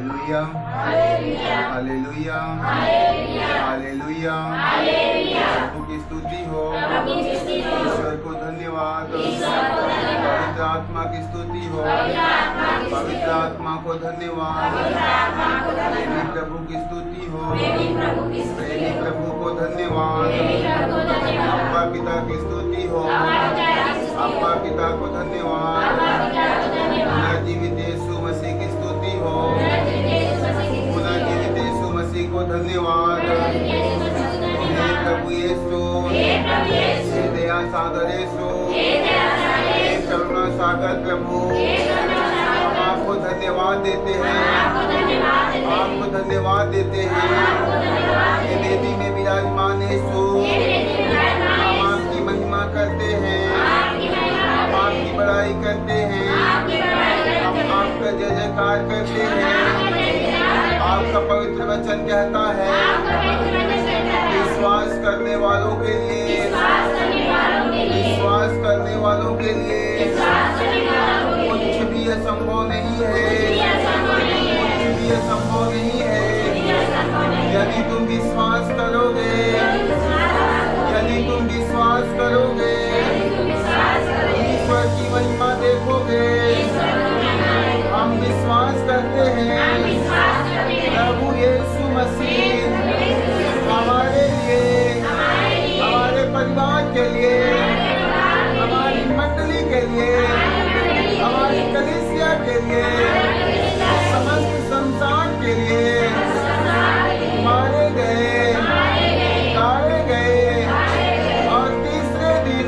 Hallelujah, hallelujah, hallelujah. प्रभु की स्तुति हो, ईश्वर को धन्यवाद। पवित्र आत्मा की स्तुति हो, पवित्र आत्मा को धन्यवाद। प्रेमी प्रभु की स्तुति हो, प्रेमी प्रभु को धन्यवाद। अब्बा पिता की स्तुति हो, अब्बा पिता को धन्यवाद। पुनर्जीवित यीशु मसीह की स्तुति हो, पुनर्जीवित यीशु मसीह को धन्यवाद। हे प्रभु यीशु, हे दया सागर यीशु, हे करुणा सागर प्रभु, हम आपको धन्यवाद देते हैं, आपको धन्यवाद देते हैं। ये वेदी में विराजमान यीशु, हम आपकी महिमा करते हैं, हम आपकी बड़ाई करते हैं, हम आपका जय जयकार करते हैं। आपका पवित्र वचन कहता है, विश्वास करने वालों के लिए, विश्वास करने वालों के लिए कुछ भी असंभव नहीं है, कुछ भी असंभव नहीं है। यदि तुम विश्वास करोगे, यदि तुम विश्वास करोगे, ईश्वर की महिमा देखोगे। हम विश्वास करते हैं प्रभु यीशु मसीह हमारे लिए, हमारे परिवार के लिए, हमारी मंडली के लिए, हमारी कलीसिया के लिए, समस्त संसार के लिए मारे गए, गाड़े गए और तीसरे दिन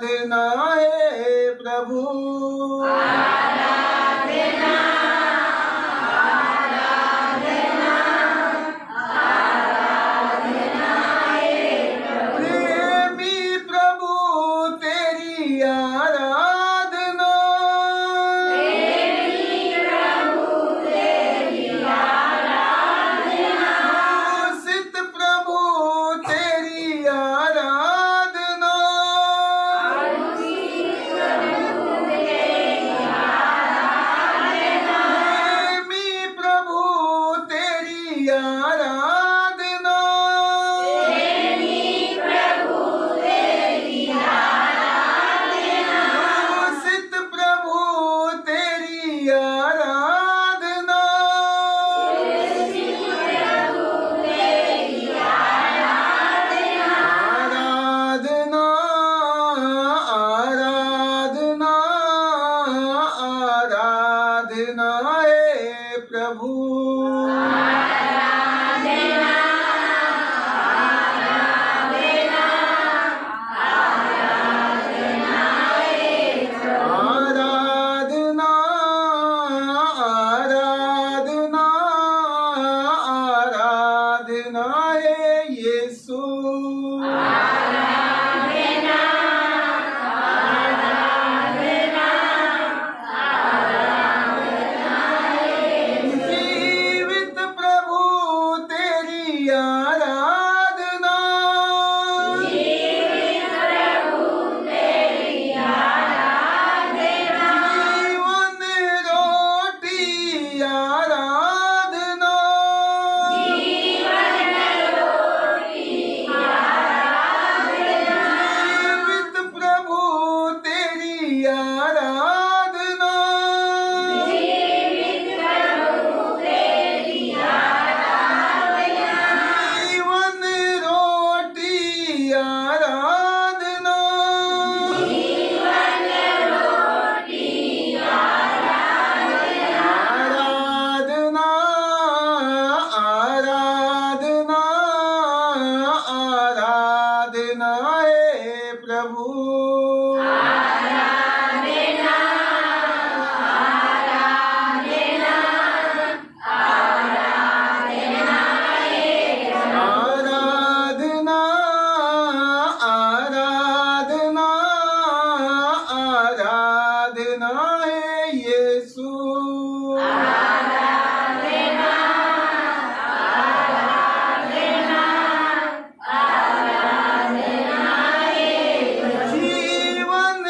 आराधना है प्रभु, प्रेमी प्रभु तेरी आराधना, घोषित प्रभु तेरी आराधना, प्रेमी प्रभु तेरी आराधना, घोषित प्रभु तेरी आराधना, आराधना आराधना आराधना है प्रभु, आराधना आराधना आराधना है यीशु, जीवित प्रभु तेरी आराधना, जीवन रोटी आराधना, जीवित प्रभु तेरी आराधना, जीवन रोटी आराधना, आराधना आराधना आराधना है प्रभु, आराधना आराधना आराधना है यीशु, जीवन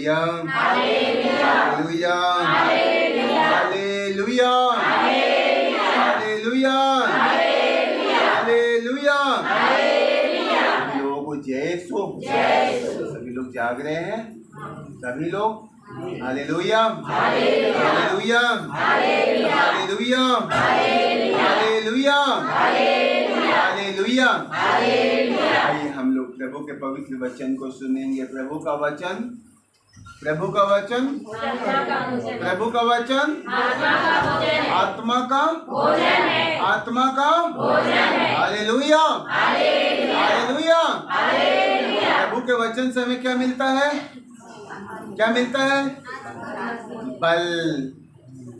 hallelujah, hallelujah, hallelujah, hallelujah, hallelujah. सभी लोगों को जय यीशु। सभी लोग जाग रहे हैं, सभी लोग। Hallelujah, hallelujah, hallelujah, hallelujah, hallelujah. आइए हम लोग प्रभु के पवित्र वचन को सुनेंगे। प्रभु का वचन, प्रभु का वचन, प्रभु का वचन आत्मा का भोजन है, आत्मा का भोजन है। Hallelujah, hallelujah. प्रभु के वचन से हमें क्या मिलता है? क्या मिलता है? बल।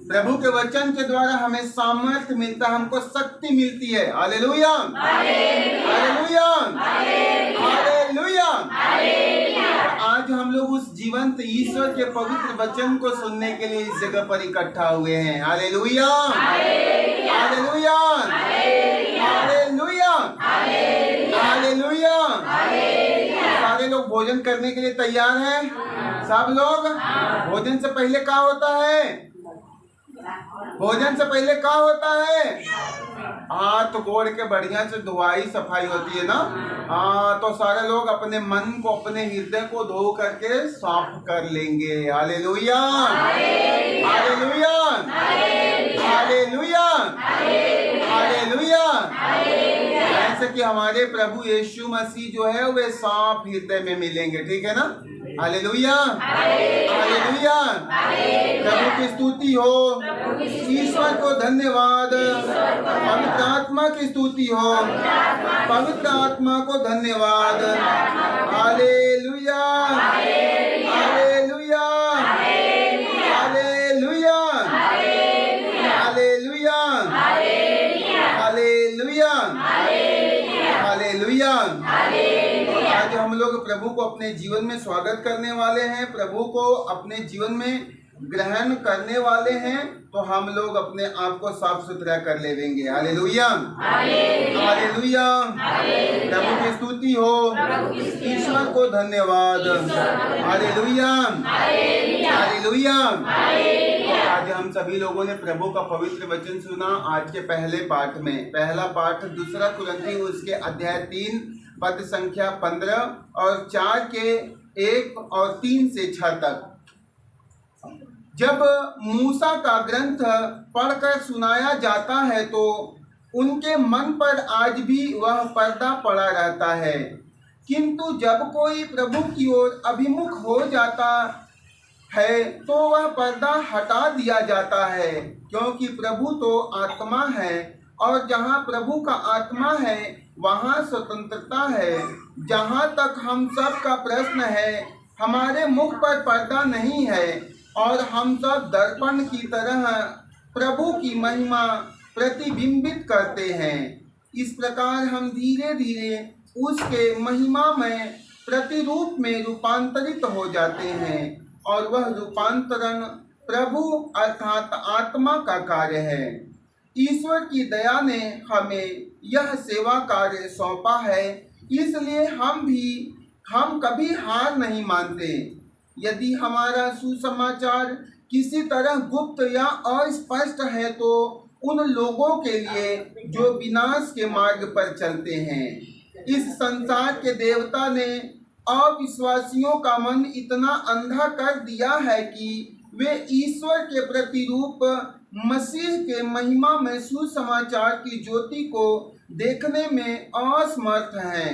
प्रभु के वचन के द्वारा हमें सामर्थ्य मिलता है, हमको शक्ति मिलती है। Hallelujah, hallelujah, hallelujah. आज हम लोग उस जीवंत ईश्वर के पवित्र वचन को सुनने के लिए इस जगह पर इकट्ठा हुए हैं। Hallelujah, hallelujah, hallelujah, hallelujah. सारे लोग भोजन करने के लिए तैयार हैं? सब लोग? भोजन से पहले क्या होता है? भोजन से पहले क्या होता है? हाथ गोड़ के बढ़िया से धुआई सफाई होती है ना। हाँ, तो सारे लोग अपने मन को, अपने हृदय को धो करके साफ कर लेंगे। Hallelujah, hallelujah, hallelujah, hallelujah. ऐसे कि हमारे प्रभु यीशु मसीह जो है वे साफ हृदय में मिलेंगे। ठीक है ना? Hallelujah, hallelujah. प्रभु की स्तुति हो, ईश्वर को धन्यवाद, पवित्र आत्मा की स्तुति हो, पवित्र आत्मा को धन्यवाद। Hallelujah, hallelujah, hallelujah, hallelujah, hallelujah, hallelujah. आज हम लोग प्रभु को अपने जीवन में स्वागत करने वाले हैं, प्रभु को अपने जीवन में ग्रहण करने वाले हैं। तो हम लोग अपने आप को साफ सुथरा कर लेंगे। Hallelujah, hallelujah. प्रभु की स्तुति हो, ईश्वर को धन्यवाद। Hallelujah, hallelujah. आज हम सभी लोगों ने प्रभु का पवित्र वचन सुना। आज के पहले पाठ में, पहला पाठ 2 कुरिन्थियों उसके अध्याय 3 पद संख्या 15 और 4 के 1 और 3 से 6 तक। जब मूसा का ग्रंथ पढ़कर सुनाया जाता है तो उनके मन पर आज भी वह पर्दा पड़ा रहता है, किंतु जब कोई प्रभु की ओर अभिमुख हो जाता है तो वह पर्दा हटा दिया जाता है, क्योंकि प्रभु तो आत्मा है और जहाँ प्रभु का आत्मा है वहाँ स्वतंत्रता है। जहाँ तक हम सब का प्रश्न है, हमारे मुख पर पर्दा नहीं है और हम सब दर्पण की तरह प्रभु की महिमा प्रतिबिंबित करते हैं। इस प्रकार हम धीरे धीरे उसके महिमा में प्रतिरूप में रूपांतरित हो जाते हैं और वह रूपांतरण प्रभु अर्थात आत्मा का कार्य है। ईश्वर की दया ने हमें यह सेवा कार्य सौंपा है, इसलिए हम कभी हार नहीं मानते। यदि हमारा सुसमाचार किसी तरह गुप्त या अस्पष्ट है तो उन लोगों के लिए जो विनाश के मार्ग पर चलते हैं। इस संसार के देवता ने अविश्वासियों का मन इतना अंधा कर दिया है कि वे ईश्वर के प्रतिरूप मसीह के महिमा में सुसमाचार की ज्योति को देखने में असमर्थ हैं।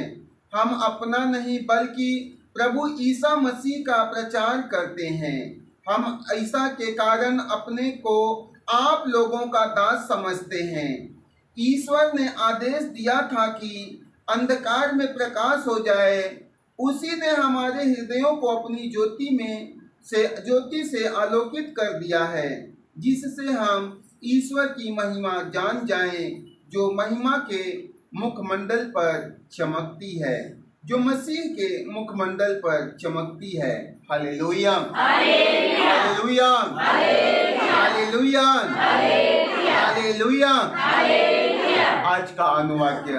हम अपना नहीं बल्कि प्रभु ईसा मसीह का प्रचार करते हैं। हम ईसा के कारण अपने को आप लोगों का दास समझते हैं। ईश्वर ने आदेश दिया था कि अंधकार में प्रकाश हो जाए। उसी ने हमारे हृदयों को अपनी ज्योति से आलोकित कर दिया है, जिससे हम ईश्वर की महिमा जान जाएं, जो महिमा के मुखमंडल पर चमकती है, जो मसीह के मुखमंडल पर चमकती है। Hallelujah, hallelujah, hallelujah, hallelujah. आज का अनुवाक्य,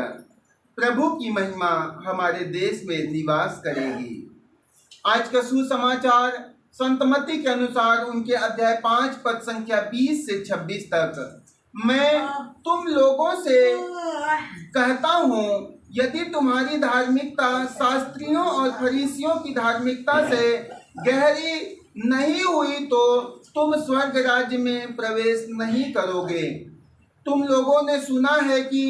प्रभु की महिमा हमारे देश में निवास करेगी। आज का सुसमाचार संत मत्ती के अनुसार उनके अध्याय 5 पद संख्या 20 से 26 तक। मैं तुम लोगों से कहता हूँ, यदि तुम्हारी धार्मिकता शास्त्रियों और फरीसियों की धार्मिकता से गहरी नहीं हुई तो तुम स्वर्ग राज्य में प्रवेश नहीं करोगे। तुम लोगों ने सुना है कि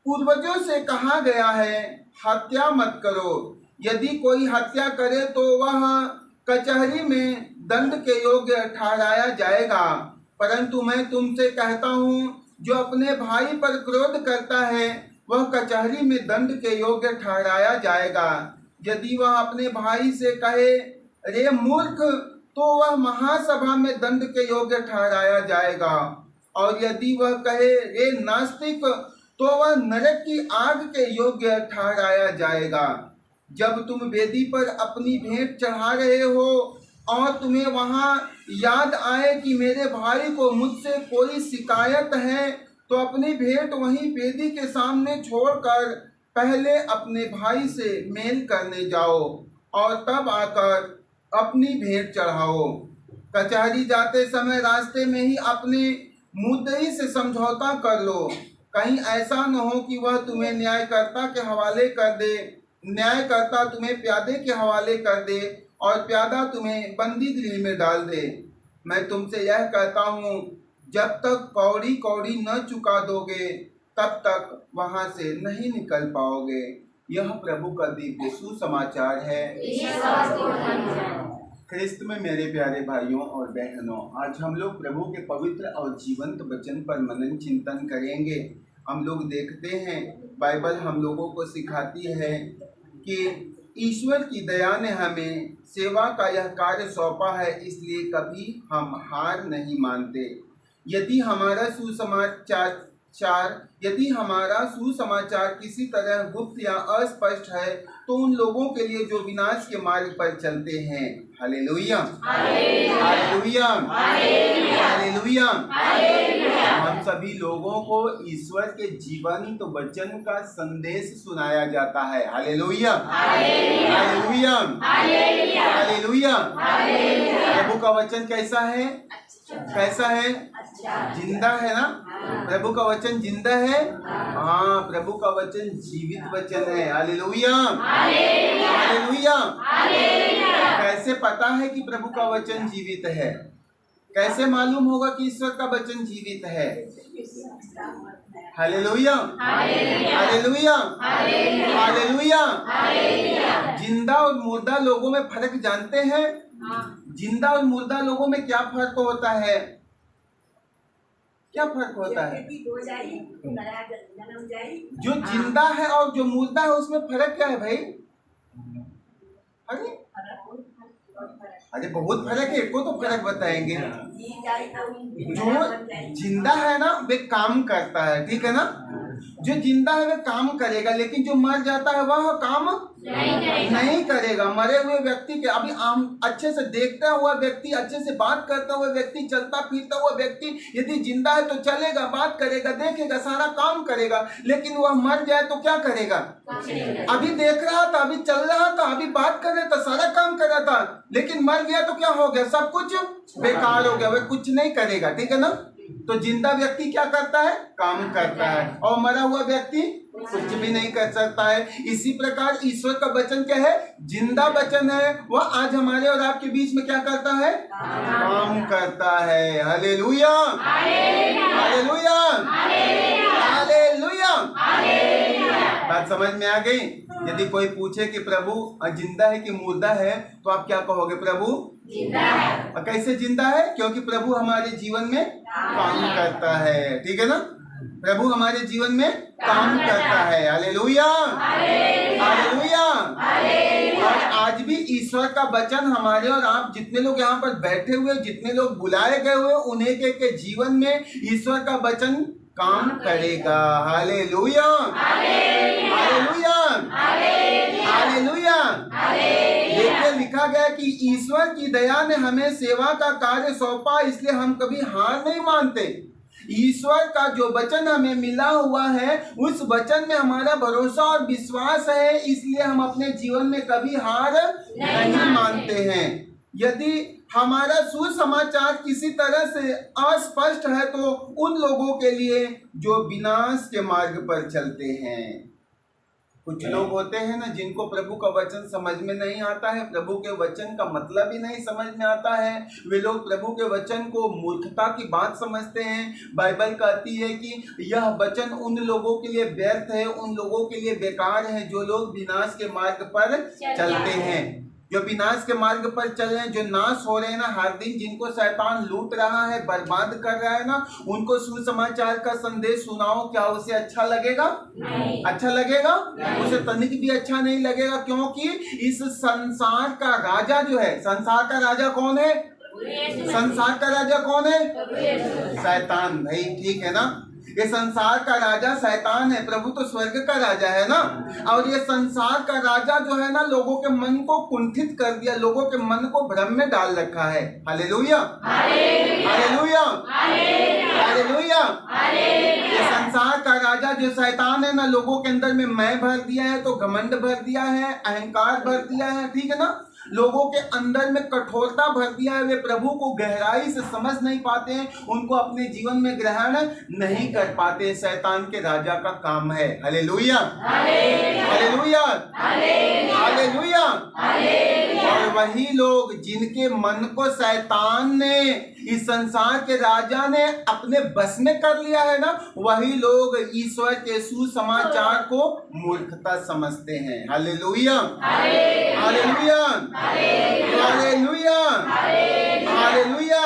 पूर्वजों से कहा गया है, हत्या मत करो। यदि कोई हत्या करे तो वह कचहरी में दंड के योग्य ठहराया जाएगा। परंतु मैं तुमसे कहता हूँ, जो अपने भाई पर क्रोध करता है वह कचहरी में दंड के योग्य ठहराया जाएगा। यदि वह अपने भाई से कहे, रे मूर्ख, तो वह महासभा में दंड के योग्य ठहराया जाएगा। और यदि वह कहे, रे नास्तिक, तो वह नरक की आग के योग्य ठहराया जाएगा। जब तुम वेदी पर अपनी भेंट चढ़ा रहे हो और तुम्हें वहां याद आए कि मेरे भाई को मुझसे कोई शिकायत है, तो अपनी भेंट वहीं वेदी के सामने छोड़कर पहले अपने भाई से मेल करने जाओ और तब आकर अपनी भेंट चढ़ाओ। कचहरी जाते समय रास्ते में ही अपने मुद्दई से समझौता कर लो, कहीं ऐसा न हो कि वह तुम्हें न्यायकर्ता के हवाले कर दे, न्यायकर्ता तुम्हें प्यादे के हवाले कर दे और प्यादा तुम्हें बंदी गृह में डाल दे। मैं तुमसे यह कहता हूँ, जब तक कौड़ी कौड़ी न चुका दोगे तब तक वहाँ से नहीं निकल पाओगे। यह प्रभु का दिव्य सुसमाचार है। ख्रिस्त में मेरे प्यारे भाइयों और बहनों, आज हम लोग प्रभु के पवित्र और जीवंत वचन पर मनन चिंतन करेंगे। हम लोग देखते हैं, बाइबल हम लोगों को सिखाती है कि ईश्वर की दया ने हमें सेवा का यह कार्य सौंपा है, इसलिए कभी हम हार नहीं मानते। यदि हमारा सुसमाचार किसी तरह गुप्त या अस्पष्ट है तो उन लोगों के लिए जो विनाश के मार्ग पर चलते हैं। Hallelujah, hallelujah, hallelujah. हम सभी लोगों को ईश्वर के जीवंत वचन का संदेश सुनाया जाता है। Hallelujah, hallelujah, hallelujah. प्रभु का वचन कैसा है? कैसा है? जिंदा है ना? प्रभु का वचन जिंदा है। हाँ, प्रभु का वचन जीवित वचन है। Hallelujah, hallelujah. कैसे पता है कि प्रभु का वचन जीवित है? कैसे मालूम होगा कि ईश्वर का वचन जीवित है? Hallelujah, hallelujah, hallelujah. जिंदा और मुर्दा लोगों में फर्क जानते हैं? जिंदा और मुर्दा लोगों में क्या फर्क होता है? क्या फर्क होता है? जो जिंदा है और जो मुर्दा है उसमें फर्क क्या है भाई? अरे बहुत फर्क है, को तो फर्क बताएंगे। जो जिंदा है ना वे काम करता है, ठीक है ना? जो जिंदा है वह काम करेगा, लेकिन जो मर जाता है वह काम नहीं करेगा। मरे हुए व्यक्ति के अभी आम अच्छे से देखता हुआ व्यक्ति, अच्छे से बात करता हुआ व्यक्ति, चलता फिरता हुआ व्यक्ति यदि जिंदा है तो चलेगा, बात करेगा, देखेगा, सारा काम करेगा। लेकिन वह मर जाए तो क्या करेगा? अभी देख रहा था, अभी चल रहा था, अभी बात कर रहा था, सारा काम कर रहा था, लेकिन मर गया तो क्या हो गया? सब कुछ बेकार हो गया, वह कुछ नहीं करेगा, ठीक है ना? तो जिंदा व्यक्ति क्या करता है? काम करता है, और मरा हुआ व्यक्ति कुछ भी नहीं कर सकता है। इसी प्रकार ईश्वर का वचन क्या है? जिंदा वचन है। वह आज हमारे और आपके बीच में क्या करता है? काम करता है। Hallelujah, hallelujah, hallelujah. बात समझ में आ गई? यदि कोई पूछे कि प्रभु जिंदा है कि मुर्दा है, तो आप क्या कहोगे? प्रभु जिंदा है। कैसे जिंदा है? क्योंकि प्रभु हमारे जीवन में काम करता है, ठीक है ना? प्रभु हमारे जीवन में काम करता है। Hallelujah, hallelujah. और आज भी ईश्वर का वचन हमारे और आप जितने लोग यहाँ पर बैठे हुए, जितने लोग बुलाए गए हुए, उन्हें के जीवन में ईश्वर का वचन काम करेगा। Hallelujah, hallelujah, hallelujah. देखिए लिखा गया कि ईश्वर की दया ने हमें सेवा का कार्य सौंपा, इसलिए हम कभी हार नहीं मानते। ईश्वर का जो वचन हमें मिला हुआ है उस वचन में हमारा भरोसा और विश्वास है, इसलिए हम अपने जीवन में कभी हार नहीं मानते हैं। यदि हमारा सुसमाचार किसी तरह से अस्पष्ट है तो उन लोगों के लिए जो विनाश के मार्ग पर चलते हैं। कुछ लोग होते हैं ना जिनको प्रभु का वचन समझ में नहीं आता है, प्रभु के वचन का मतलब ही नहीं समझ में आता है। वे लोग प्रभु के वचन को मूर्खता की बात समझते हैं। बाइबल कहती है कि यह वचन उन लोगों के लिए व्यर्थ है, उन लोगों के लिए बेकार है जो लोग विनाश के मार्ग पर चलते हैं। जो विनाश के मार्ग पर चल रहे हैं, जो नाश हो रहे हैं ना, हर दिन जिनको शैतान लूट रहा है, बर्बाद कर रहा है ना, उनको सुसमाचार का संदेश सुनाओ, क्या उसे अच्छा लगेगा? नहीं। अच्छा लगेगा? उसे तनिक भी अच्छा नहीं लगेगा, क्योंकि इस संसार का राजा जो है, संसार का राजा कौन है? संसार का राजा कौन है? शैतान। भाई ठीक है ना, ये संसार का राजा शैतान है, प्रभु तो स्वर्ग का राजा है ना। और ये संसार का राजा जो है ना, लोगों के मन को कुंठित कर दिया, लोगों के मन को भ्रम में डाल रखा है। Hallelujah, hallelujah, hallelujah. ये संसार का राजा जो शैतान है ना, लोगों के अंदर में मैं भर दिया है, तो घमंड भर दिया है, अहंकार भर दिया है, ठीक है ना। लोगों के अंदर में कठोरता भर दिया है, वे प्रभु को गहराई से समझ नहीं पाते हैं, उनको अपने जीवन में ग्रहण नहीं कर पाते। शैतान के राजा का काम है। Hallelujah, hallelujah, hallelujah. और वही लोग जिनके मन को शैतान ने, इस संसार के राजा ने अपने बस में कर लिया है ना, वही लोग ईश्वर के सुसमाचार को मूर्खता समझते हैं। Hallelujah, hallelujah, hallelujah, hallelujah.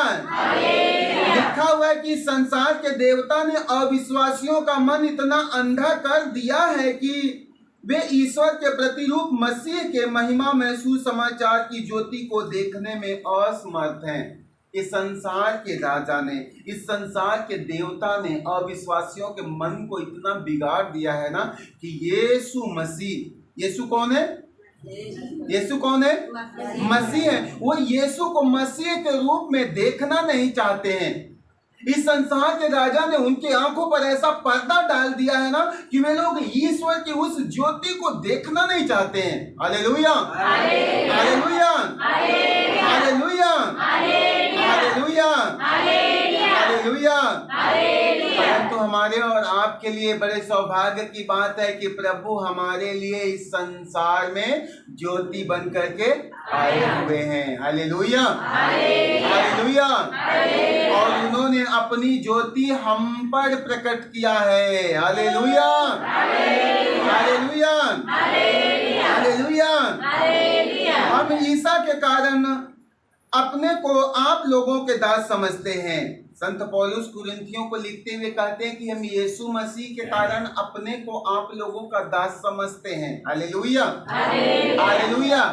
लिखा हुआ है कि संसार के देवता ने अविश्वासियों का मन इतना अंधा कर दिया है कि वे ईश्वर के प्रतिरूप मसीह के महिमा में सुसमाचार की ज्योति को देखने में असमर्थ हैं। इस संसार के राजा ने, इस संसार के देवता ने अविश्वासियों के मन को इतना बिगाड़ दिया है ना कि यीशु मसीह, यीशु कौन है? यीशु कौन है? मसीह है। वो यीशु को मसीह के रूप में देखना नहीं चाहते हैं। इस संसार के राजा ने उनकी आंखों पर ऐसा पर्दा डाल दिया है ना कि वे लोग ईश्वर की उस ज्योति को देखना नहीं चाहते हैं। Hallelujah, hallelujah, hallelujah, hallelujah, hallelujah. परंतु हमारे और आपके लिए बड़े सौभाग्य की बात है कि प्रभु हमारे लिए इस संसार में ज्योति बन करके आए हुए हैं। Hallelujah, hallelujah. और उन्होंने अपनी ज्योति हम पर प्रकट किया है। Hallelujah, hallelujah, hallelujah. हम ईसा के कारण अपने को आप लोगों के दास समझते हैं। संत पौलुस कुरिन्थियों को लिखते हुए कहते हैं कि हम यीशु मसीह के कारण अपने को आप लोगों का दास समझते हैं। Hallelujah, hallelujah.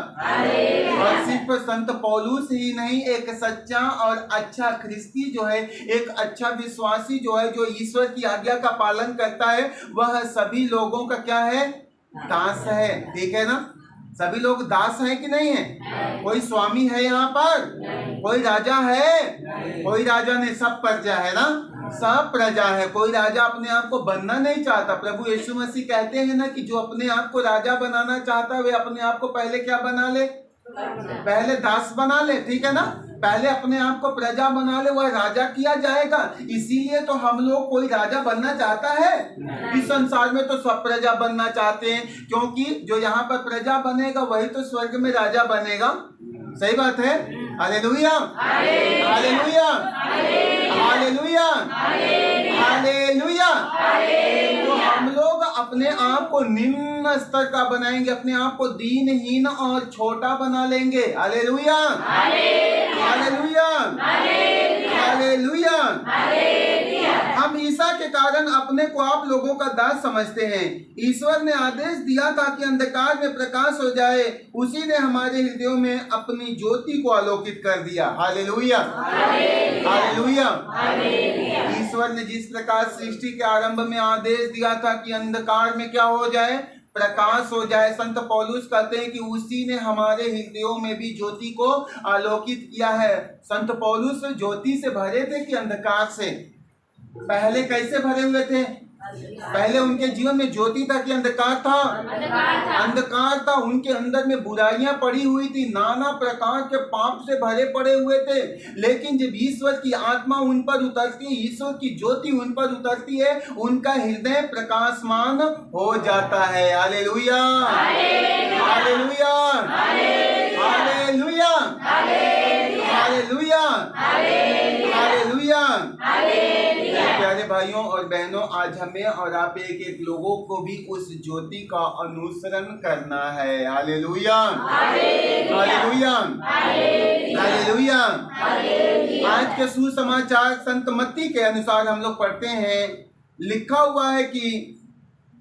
और सिर्फ संत पौलुस ही नहीं, एक सच्चा और अच्छा ख्रिस्ती जो है, एक अच्छा विश्वासी जो है, जो ईश्वर की आज्ञा का पालन करता है, वह सभी लोगों का क्या है? दास है। ठीक है ना, सभी लोग दास हैं कि नहीं है? कोई स्वामी है यहाँ पर? कोई राजा है? कोई राजा नहीं, सब प्रजा है ना, सब प्रजा है। कोई राजा अपने आप को बनना नहीं चाहता। प्रभु यीशु मसीह कहते हैं ना कि जो अपने आप को राजा बनाना चाहता है वे अपने आप को पहले क्या बना ले? पहले दास बना ले। ठीक है ना, पहले अपने आप को प्रजा बना ले, वह राजा किया जाएगा। इसीलिए तो हम लोग, कोई राजा बनना चाहता है? इस संसार में तो सब प्रजा बनना चाहते हैं, क्योंकि जो यहाँ पर प्रजा बनेगा वही तो स्वर्ग में राजा बनेगा। सही बात है। Hallelujah, hallelujah, hallelujah, hallelujah. तो हम लोग अपने आप को निम्न स्तर का बनाएंगे, अपने आप को दीनहीन और छोटा बना लेंगे। Hallelujah, hallelujah, hallelujah. हम ईसा के कारण अपने को आप लोगों का दास समझते हैं। ईश्वर ने आदेश दिया था कि अंधकार में प्रकाश हो जाए, उसी ने हमारे हृदयों में अपनी ज्योति को आलोकित कर दिया। Hallelujah, hallelujah. ईश्वर ने जिस प्रकार सृष्टि के आरंभ में आदेश दिया था कि अंधकार में क्या हो जाए? प्रकाश हो जाए। संत पौलुस कहते हैं कि उसी ने हमारे हृदयों में भी ज्योति को आलोकित किया है। संत पौलुस ज्योति से भरे थे कि अंधकार से? पहले कैसे भरे हुए थे? पहले उनके जीवन में ज्योति था कि अंधकार था? अंधकार था। उनके अंदर में बुराइयां पड़ी हुई थी, नाना प्रकार के पाप से भरे पड़े हुए थे। लेकिन जब ईश्वर की आत्मा उन पर उतरती है, ईश्वर की ज्योति उन पर उतरती है, उनका हृदय प्रकाशमान हो जाता है। Hallelujah, hallelujah, hallelujah, hallelujah, hallelujah. प्यारे भाइयों और बहनों, आज हमें और आप एक एक लोगों को भी उस ज्योति का अनुसरण करना है। Hallelujah, hallelujah, hallelujah. आज के सुसमाचार संत मत्ती के अनुसार हम लोग पढ़ते हैं, लिखा हुआ है कि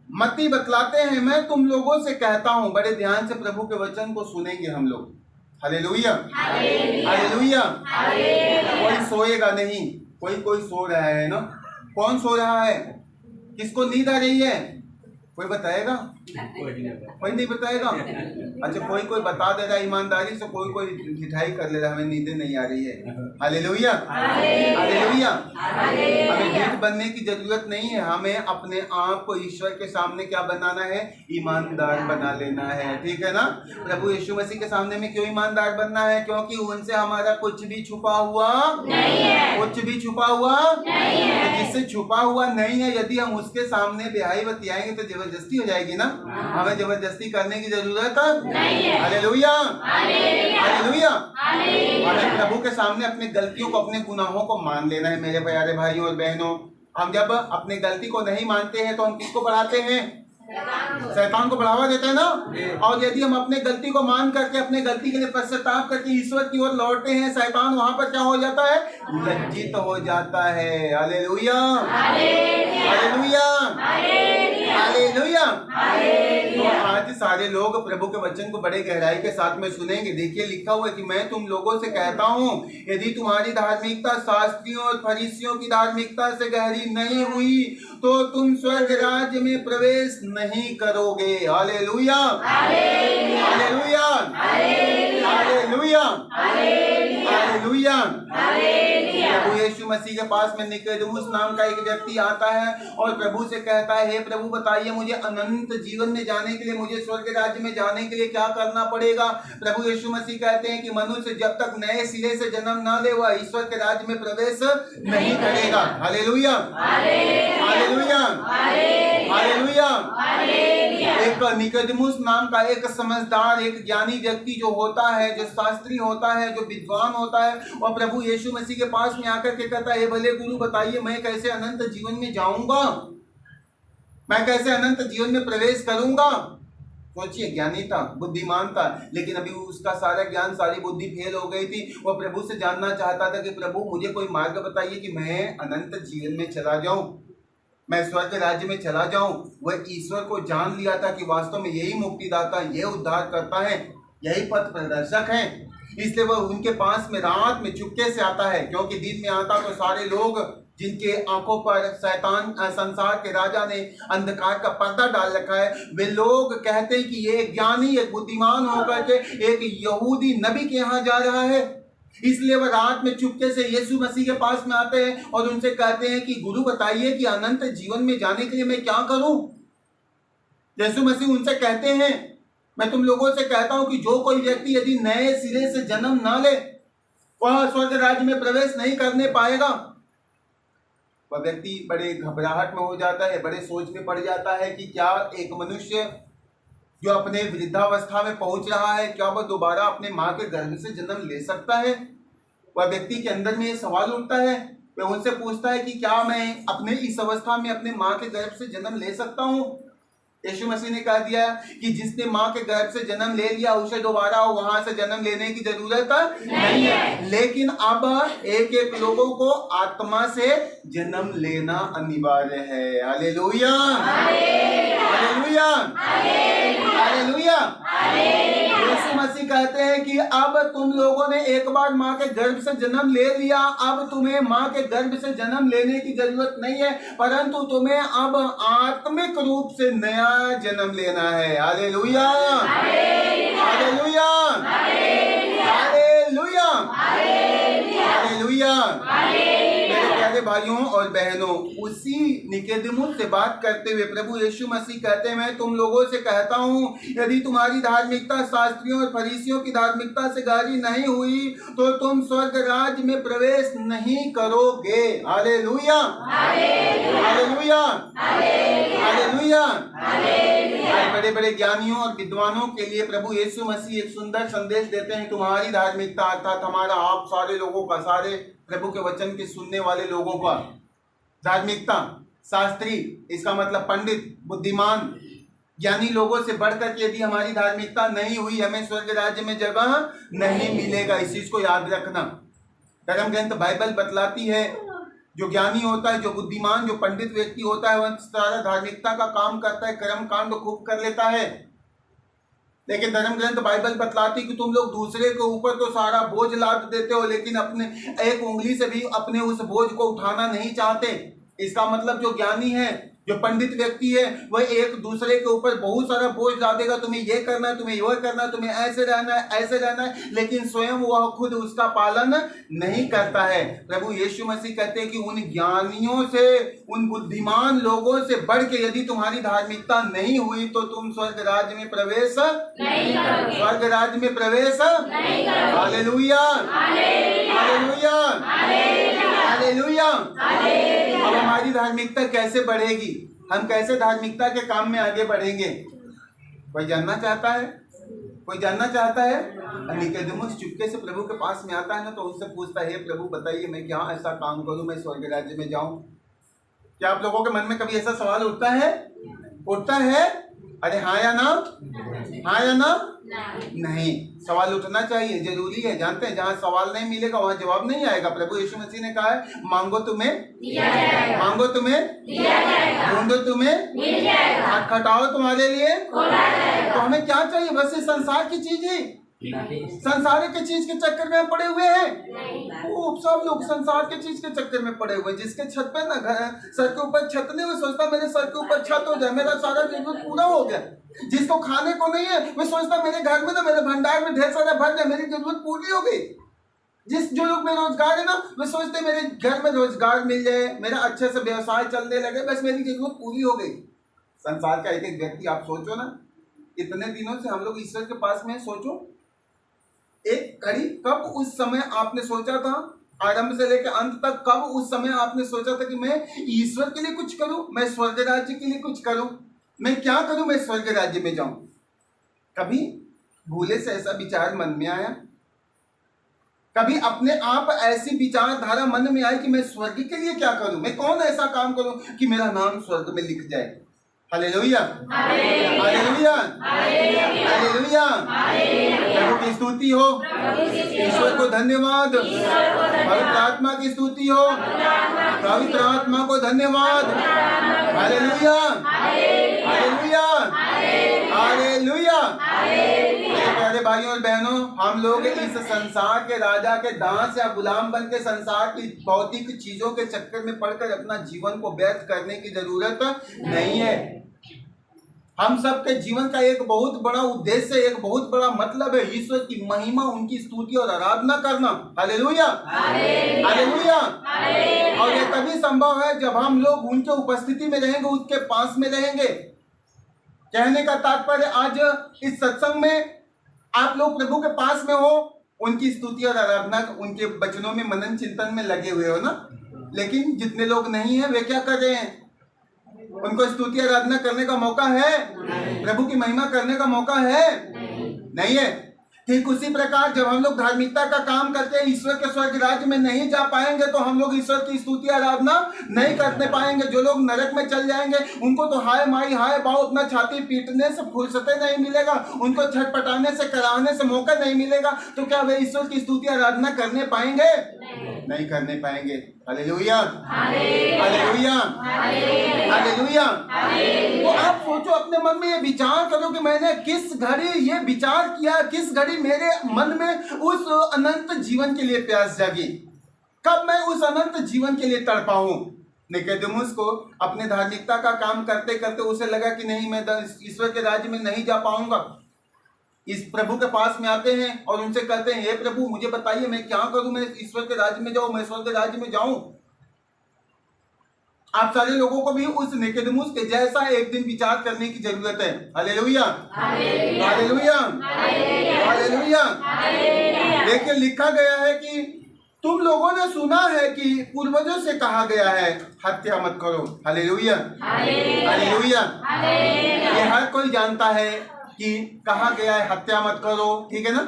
मत्ती बतलाते हैं, मैं तुम लोगों से कहता हूं। बड़े ध्यान से प्रभु के वचन को सुनेंगे हम लोग। Hallelujah, hallelujah. कोई सोएगा नहीं, कोई सो रहा है ना? कौन सो रहा है? किसको नींद आ रही है? कोई बताएगा? कोई नहीं बताएगा। अच्छा, कोई बता दे रहा है ईमानदारी से, कोई ठिठाई कर ले रहा है, हमें नींदें नहीं आ रही है। Hallelujah, hallelujah. हमें ढीठ बनने की जरूरत नहीं है, हमें अपने आप को ईश्वर के सामने क्या बनाना है? ईमानदार बना लेना है। ठीक है ना? प्रभु यीशु मसीह के सामने में क्यों ईमानदार बनना है? क्योंकि उनसे हमारा कुछ भी छुपा हुआ नहीं है। कुछ भी छुपा हुआ नहीं है। तो जिससे छुपा हुआ नहीं है, यदि हम उसके सामने बेहाई बतियाएंगे तो जबरदस्ती हो जाएगी ना। हमें जबरदस्ती करने की जरूरत नहीं है। Hallelujah, hallelujah. हमें प्रभु के सामने अपनी गलतियों को, अपने गुनाहों को मान लेना है। मेरे प्यारे भाइयों और बहनों, हम जब अपनी गलती को नहीं मानते हैं तो हम किसको बढ़ाते हैं? शैतान को बढ़ावा देते हैं ना। और यदि हम अपने गलती को मान करके, अपने गलती के लिए पश्चाताप करके ईश्वर की ओर लौटते हैं, शैतान वहां पर क्या हो जाता है? लज्जित हो जाता है। Hallelujah, hallelujah, hallelujah. तो आज सारे लोग प्रभु के वचन को बड़े गहराई के साथ में सुनेंगे। देखिए, लिखा हुआ है कि मैं तुम लोगों से कहता हूँ, यदि तुम्हारी धार्मिकता शास्त्रियों और फरीसियों की धार्मिकता से गहरी नहीं हुई तो तुम स्वर्ग राज्य में प्रवेश नहीं करोगे। Hallelujah, hallelujah, hallelujah, hallelujah. प्रभु यीशु मसीह के पास में निकोदेमुस नाम का एक व्यक्ति आता है और प्रभु से कहता है, हे प्रभु बताइए, मुझे अनंत जीवन में जाने के लिए, मुझे स्वर्ग राज्य में जाने के लिए क्या करना पड़ेगा? प्रभु यीशु मसीह कहते हैं कि मनुष्य जब तक नए सिरे से जन्म ना ले, वह ईश्वर के राज्य में प्रवेश नहीं करेगा। Hallelujah, hallelujah, hallelujah. एक निकोदेमुस नाम का एक समझदार, एक ज्ञानी व्यक्ति जो होता है, जो शास्त्री होता है, जो विद्वान होता है, और प्रभु यीशु मसीह के पास में आकर के कहता है, भले गुरु बताइए, मैं कैसे अनंत जीवन में जाऊंगा? मैं कैसे अनंत जीवन में प्रवेश करूंगा? सोचिए, ज्ञानी था, बुद्धिमान था, लेकिन अभी उसका सारा ज्ञान, सारी बुद्धि फेल हो गई थी। वह प्रभु से जानना चाहता था कि प्रभु मुझे कोई मार्ग बताइए कि मैं अनंत जीवन में चला जाऊं, मैं स्वर्ग राज्य में चला जाऊं। वह ईश्वर को जान लिया था कि वास्तव में यही मुक्तिदाता, यही उद्धार करता है, यही पथ प्रदर्शक है। इसलिए वह उनके पास में रात में चुपके से आता है, क्योंकि दिन में आता तो सारे लोग जिनके आंखों पर शैतान, संसार के राजा ने अंधकार का पर्दा डाल रखा है, वे लोग कहते हैं कि ये ज्ञानी, एक बुद्धिमान होकर के एक यहूदी नबी के यहाँ जा रहा है। इसलिए वह रात में चुपके से यीशु मसीह के पास में आते हैं और उनसे कहते हैं कि गुरु बताइए कि अनंत जीवन में जाने के लिए मैं क्या करूं? यीशु मसीह उनसे कहते हैं, मैं तुम लोगों से कहता हूं कि जो कोई व्यक्ति यदि नए सिरे से जन्म ना ले, वह स्वर्ग राज्य में प्रवेश नहीं करने पाएगा। वह व्यक्ति बड़े घबराहट में हो जाता है, बड़े सोच में पड़ जाता है कि क्या एक मनुष्य जो अपने वृद्धावस्था में पहुंच रहा है, क्या वह दोबारा अपने माँ के गर्भ से जन्म ले सकता है? वह व्यक्ति के अंदर में ये सवाल उठता है। वह उनसे पूछता है कि क्या मैं अपने इस अवस्था में अपने माँ के गर्भ से जन्म ले सकता हूँ? यीशु मसीह ने कह दिया कि जिसने माँ के गर्भ से जन्म ले लिया, उसे दोबारा वहां से जन्म लेने की जरूरत नहीं है। लेकिन अब एक एक लोगों को आत्मा से जन्म लेना अनिवार्य है। Hallelujah, hallelujah, hallelujah. Yeshu Masih कहते हैं कि अब तुम लोगों ने एक बार माँ के गर्भ से जन्म ले लिया, अब तुम्हें माँ के गर्भ से जन्म लेने की जरूरत नहीं है, परंतु तुम्हें अब आत्मिक रूप से नया जन्म लेना है। Hallelujah, hallelujah, hallelujah, hallelujah. मेरे प्यारे भाइयों और बहनों, उसी निकोदेमुस से बात करते हुए प्रभु यीशु मसीह कहते हैं, मैं तुम लोगों से कहता हूँ, यदि तुम्हारी धार्मिकता शास्त्रियों और फरीसियों की धार्मिकता से गहरी नहीं हुई तो तुम स्वर्ग राज्य में प्रवेश नहीं करोगे। Hallelujah, hallelujah, hallelujah. बड़े बड़े ज्ञानियों और विद्वानों के लिए प्रभु यीशु मसीह एक सुंदर संदेश देते हैं। तुम्हारी धार्मिकता अर्थात हमारा, आप सारे लोगों का, सारे प्रभु के वचन के सुनने वाले लोगों का धार्मिकता, शास्त्री इसका मतलब पंडित, बुद्धिमान, ज्ञानी लोगों से बढ़कर के यदि हमारी धार्मिकता नहीं हुई, हमें स्वर्ग राज्य में जगह नहीं मिलेगा। इस चीज को याद रखना। धर्म ग्रंथ बाइबल बतलाती है, जो ज्ञानी होता है, जो बुद्धिमान, जो पंडित व्यक्ति होता है, वह सारा धार्मिकता का काम करता है, कर्म कांड खूब कर लेता है। लेकिन धर्म ग्रंथ बाइबल बतलाती कि तुम लोग दूसरे के ऊपर तो सारा बोझ लाद देते हो, लेकिन अपने एक उंगली से भी अपने उस बोझ को उठाना नहीं चाहते। इसका मतलब जो ज्ञानी है, जो पंडित व्यक्ति है, वह एक दूसरे के ऊपर बहुत सारा बोझ डालेगा, तुम्हें ये करना है, तुम्हें यह करना है, तुम्हें ऐसे रहना है, ऐसे रहना है, लेकिन स्वयं वह खुद उसका पालन नहीं करता है। प्रभु यीशु मसीह कहते हैं कि उन ज्ञानियों से, उन बुद्धिमान लोगों से बढ़ के यदि तुम्हारी धार्मिकता नहीं हुई तो तुम स्वर्ग राज्य में प्रवेश नहीं करोगे। स्वर्ग राज्य में प्रवेश नहीं करोगे। Hallelujah, hallelujah, hallelujah. अब हमारी धार्मिकता कैसे बढ़ेगी, हम कैसे धार्मिकता के काम में आगे बढ़ेंगे? कोई जानना चाहता है? कोई जानना चाहता है? निकोदेमुस चुपके से प्रभु के पास में आता है ना, तो उससे पूछता है, प्रभु बताइए मैं क्या ऐसा काम करूं मैं स्वर्ग राज्य में जाऊं? क्या आप लोगों के मन में कभी ऐसा सवाल उठता है? उठता है? अरे हाँ या ना? हाँ या ना? नहीं। सवाल उठना चाहिए, जरूरी है। जानते हैं जहाँ सवाल नहीं मिलेगा वहाँ जवाब नहीं आएगा। प्रभु यीशु मसीह ने कहा है, मांगो तुम्हें दिया जाएगा, मांगो तुम्हें दिया जाएगा, ढूंढो तुम्हें मिल जाएगा, खटखटाओ तुम्हारे लिए खोला जाएगा। तो हमें क्या चाहिए? बस ये संसार की चीज ही, संसार के चीज के चक्कर में पड़े हुए हैं। खूब सब लोग संसार के चीज के चक्कर में पड़े हुए हैं। जिसके छत पे ना घर, सर के ऊपर छत नहीं, वो सोचता मेरे सर के ऊपर छत हो जाए, मेरा सारा जरूरत पूरा हो गया। जिसको खाने को नहीं है वो सोचता मेरे घर में ना, मेरे भंडार में ढेर सारा भर गया, मेरी जरूरत पूरी हो गई। जो लोग बेरोजगार है ना, वो सोचते मेरे घर में रोजगार मिल जाए, मेरा अच्छे से व्यवसाय चलने लगे, बस मेरी जरूरत पूरी हो गई। संसार का एक एक व्यक्ति, आप सोचो ना, इतने दिनों से हम लोग ईश्वर के पास में, सोचो एक घड़ी कब उस समय आपने सोचा था, आरंभ से लेकर अंत तक, कब उस समय आपने सोचा था कि मैं ईश्वर के लिए कुछ करूं, मैं स्वर्ग राज्य के लिए कुछ करूं, मैं क्या करूं, मैं स्वर्ग राज्य में जाऊं? कभी भूले से ऐसा विचार मन में आया? कभी अपने आप ऐसी विचारधारा मन में आई कि मैं स्वर्ग के लिए क्या करूं, मैं कौन ऐसा काम करूं कि मेरा नाम स्वर्ग में लिख जाए? Hallelujah, hallelujah, hallelujah. प्रभु की स्तुति हो, ईश्वर को धन्यवाद, पवित्र आत्मा की स्तुति हो, पवित्र आत्मा को धन्यवाद। Hallelujah, hallelujah, hallelujah. मेरे प्यारे भाइयों और बहनों, हम लोग इस संसार के राजा के दास या गुलाम बन के संसार की भौतिक चीजों के चक्कर में पड़कर अपना जीवन को व्यर्थ करने की जरूरत नहीं है। हम सबके जीवन का एक बहुत बड़ा उद्देश्य, एक बहुत बड़ा मतलब है ईश्वर की महिमा, उनकी स्तुति और आराधना करना। Hallelujah, hallelujah. और ये तभी संभव है जब हम लोग उनके उपस्थिति में रहेंगे, उसके पास में रहेंगे। कहने का तात्पर्य, आज इस सत्संग में आप लोग प्रभु के पास में हो, उनकी स्तुति और आराधना, उनके वचनों में मनन चिंतन में लगे हुए हो ना। लेकिन जितने लोग नहीं है वे क्या कर रहे हैं? उनको स्तुति आराधना करने का मौका है? प्रभु की महिमा करने का मौका है? नहीं है। ठीक उसी प्रकार जब हम लोग धार्मिकता का काम करके ईश्वर के स्वर्ग राज्य में नहीं जा पाएंगे तो हम लोग ईश्वर की स्तुति आराधना नहीं करने पाएंगे। जो लोग नरक में चल जाएंगे उनको तो हाय माई हाय बाऊ अपना छाती पीटने से फुर्सत नहीं मिलेगा, उनको छटपटाने से, कराने से मौका नहीं मिलेगा। तो क्या वे ईश्वर की स्तुति आराधना करने पाएंगे? नहीं करने पाएंगे। Hallelujah, hallelujah, hallelujah. तो आप सोचो, अपने मन में ये विचार करो कि मैंने किस घड़ी ये विचार किया, किस घड़ी मेरे मन में उस अनंत जीवन के लिए प्यास जागी, कब मैं उस अनंत जीवन के लिए तड़पा हूं। निकोदेमुस को अपने धार्मिकता का काम करते करते उसे लगा कि नहीं, मैं ईश्वर के राज्य में नहीं जा पाऊंगा। इस प्रभु के पास में आते हैं और उनसे कहते हैं, हे प्रभु मुझे बताइए मैं क्या करूं, मैं ईश्वर के राज्य में जाऊं, मैं स्वर्ग राज्य में जाऊं। आप सारे लोगों को भी उस निकोदेमुस के जैसा एक दिन विचार करने की जरूरत है। Hallelujah, hallelujah, hallelujah. देखिए लिखा गया है कि तुम लोगों ने सुना है कि पूर्वजों से कहा गया है हत्या मत करो। Hallelujah, hallelujah. ये हर कोई जानता है कि कहा गया है हत्या मत करो, ठीक है ना,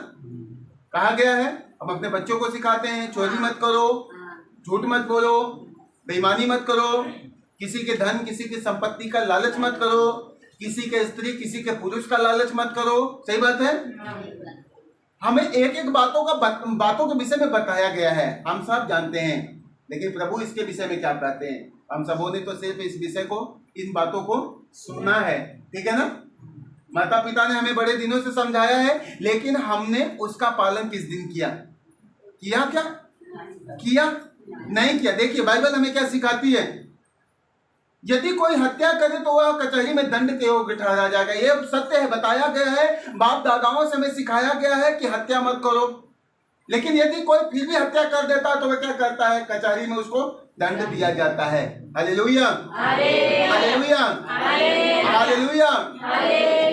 कहा गया है। हम अपने बच्चों को सिखाते हैं चोरी मत करो, झूठ मत बोलो, बेईमानी मत करो, किसी के धन किसी की संपत्ति का लालच मत करो, किसी के स्त्री किसी के पुरुष का लालच मत करो। सही बात है। हमें एक एक बातों के विषय में बताया गया है, हम सब जानते हैं, लेकिन प्रभु इसके विषय में क्या कहते हैं? हम सबों ने तो सिर्फ इस विषय को, इन बातों को सुना है, ठीक है ना। माता पिता ने हमें बड़े दिनों से समझाया है, लेकिन हमने उसका पालन किस दिन किया? किया क्या? किया नहीं किया। देखिए बाइबल हमें क्या सिखाती है, यदि कोई हत्या करे तो वह कचहरी में दंड के योग्य ठहरा जाएगा। ये सत्य है, बताया गया है, बाप दादाओं से हमें सिखाया गया है कि हत्या मत करो। लेकिन यदि कोई फिर भी हत्या कर देता है तो वह क्या करता है? कचहरी में उसको दंड दिया जाता है। Hallelujah, hallelujah, hallelujah.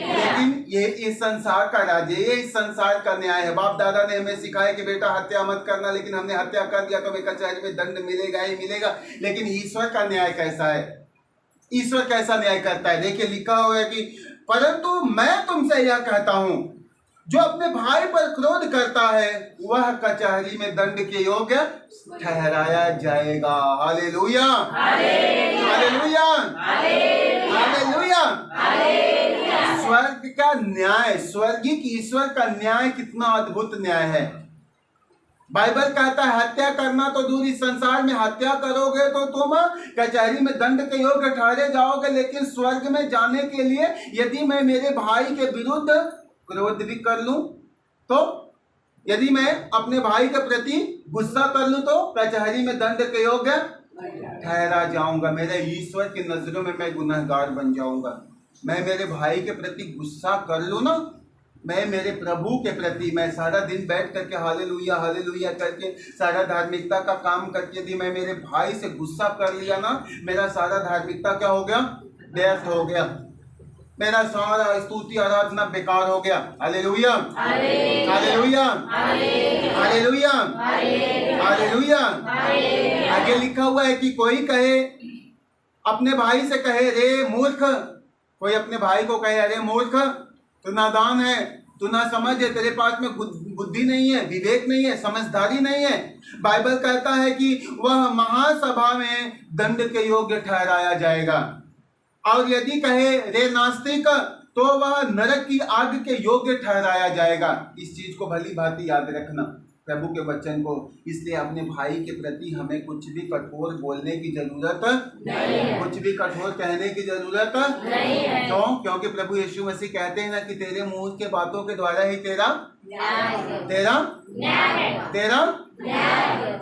लेकिन ये इस संसार का राज्य, ये इस संसार का न्याय है। बाप दादा ने हमें सिखाया कि बेटा हत्या मत करना, लेकिन हमने हत्या कर दिया तो हमें कचहरी में दंड मिलेगा ही मिलेगा। लेकिन ईश्वर का न्याय कैसा है? ईश्वर कैसा न्याय करता है? देखिए लिखा हुआ है कि परंतु मैं तुमसे यह कहता हूं, जो अपने भाई पर क्रोध करता है वह कचहरी में दंड के योग्य ठहराया जाएगा। Hallelujah, hallelujah, hallelujah. स्वर्ग का न्याय, स्वर्गीय ईश्वर का न्याय कितना अद्भुत न्याय है। बाइबल कहता है हत्या करना तो दूर, इस संसार में हत्या करोगे तो तुम कचहरी में दंड के योग्य ठहरे जाओगे। लेकिन स्वर्ग में जाने के लिए यदि मैं मेरे भाई के विरुद्ध क्रोध भी कर लूं, तो यदि मैं अपने भाई के प्रति गुस्सा कर लूं तो कचहरी में दंड के योग्य ठहरा जाऊंगा। मेरे ईश्वर की नजरों में मैं गुनहगार बन जाऊंगा। मैं मेरे भाई के प्रति गुस्सा कर लूं ना, मैं मेरे प्रभु के प्रति, मैं सारा दिन बैठ करके हालेलुया हालेलुया करके सारा धार्मिकता का काम करके यदि मैं मेरे भाई से गुस्सा कर लिया ना, मेरा सारा धार्मिकता क्या हो गया? व्यर्थ हो गया। मेरा सारा स्तुति आराधना बेकार हो गया। Hallelujah, hallelujah, hallelujah, hallelujah. आगे लिखा हुआ है कि कोई कहे अपने भाई से कहे रे मूर्ख, कोई अपने भाई को कहे अरे मूर्ख तू नादान है, तू ना समझ है, तेरे पास में बुद्धि नहीं है, विवेक नहीं है, समझदारी नहीं है। बाइबल कहता है कि वह महासभा में दंड के योग्य ठहराया जाएगा। और यदि कहे रे नास्तिक तो वह नरक की आग के योग्य ठहराया जाएगा। इस चीज को भली भांति याद रखना, प्रभु के वचन को। इसलिए अपने भाई के प्रति हमें कुछ भी कठोर बोलने की जरूरत नहीं है, कुछ भी कठोर कहने की जरूरत नहीं है। क्यों? क्योंकि प्रभु यीशु मसीह कहते हैं ना कि तेरे मुंह के बातों के द्वारा ही तेरा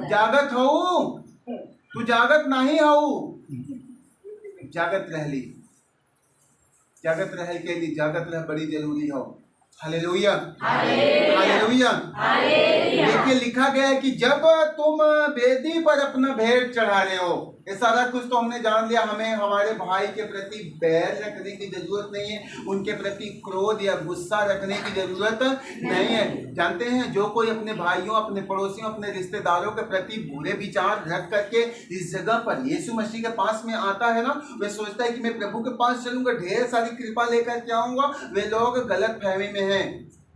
जागत हो। तू जागत नहीं हो, जागत रह ली, जागत रह के लिए जागत रह बड़ी जरूरी हो। Hallelujah, hallelujah. देखिए लिखा गया है कि जब तुम वेदी पर अपना भेंट चढ़ा रहे हो, ये सारा कुछ तो हमने जान लिया। हमें हमारे भाई के प्रति बैर रखने की जरूरत नहीं है, उनके प्रति क्रोध या गुस्सा रखने की जरूरत नहीं है। जानते हैं जो कोई अपने भाइयों, अपने पड़ोसियों, अपने रिश्तेदारों के प्रति बुरे विचार रख करके इस जगह पर यीशु मसीह के पास में आता है ना, वे सोचता है कि मैं प्रभु के पास चलूंगा, ढेर सारी कृपा लेकर के आऊंगा। वे लोग गलत फहमी में हैं।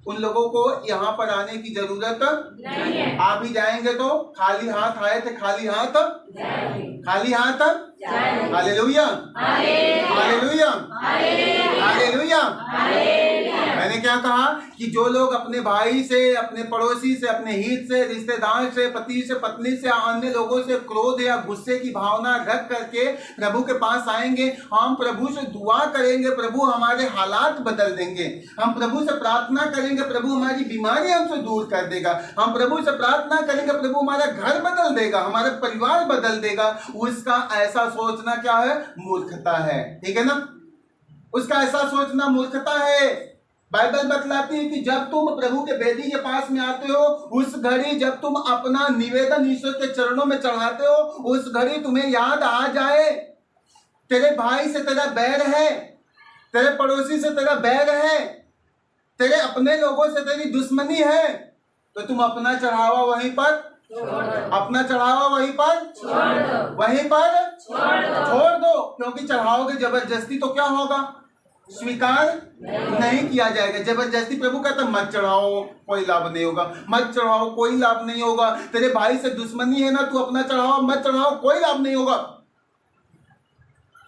उन लोगों को यहाँ पर आने की जरूरत नहीं है। आप भी जाएंगे तो खाली हाथ आए थे, खाली हाथ, खाली हाथ। Hallelujah, hallelujah, hallelujah. मैंने क्या कहा कि जो लोग अपने भाई से, अपने पड़ोसी से, अपने हित से, रिश्तेदार से, पति से, पत्नी से, अन्य लोगों से क्रोध या गुस्से की भावना रख करके प्रभु के पास आएंगे, हम प्रभु से दुआ करेंगे, प्रभु हमारे हालात बदल देंगे। हम प्रभु से प्रार्थना करेंगे, प्रभु हमारी बीमारी हमसे दूर कर देगा। हम प्रभु से प्रार्थना करेंगे, प्रभु हमारा घर बदल देगा, हमारा परिवार बदल देगा। उसका ऐसा सोचना क्या है? मूर्खता है। ठीक है ना? उसका ऐसा सोचना मूर्खता है। बाइबल बतलाती है कि जब तुम प्रभु के वेदी के पास में आते हो, उस घड़ी जब तुम अपना निवेदन ईश्वर के चरणों में चढ़ाते हो, उस घड़ी तुम्हें याद आ जाए तेरे भाई से तेरा बैर है, तेरे पड़ोसी से तेरा बैर है, तेरे अपने लोगों से तेरी दुश्मनी है, तो तुम अपना चढ़ावा वहीं पर अपना चढ़ावा वहीं पर छोड़ दो, क्योंकि चढ़ाओगे जबरदस्ती तो क्या होगा? स्वीकार नहीं किया जाएगा। जबरदस्ती प्रभु कहता मत चढ़ाओ, कोई लाभ नहीं होगा, मत चढ़ाओ, कोई लाभ नहीं होगा। तेरे भाई से दुश्मनी है ना, तू अपना चढ़ाओ मत चढ़ाओ, कोई लाभ नहीं होगा।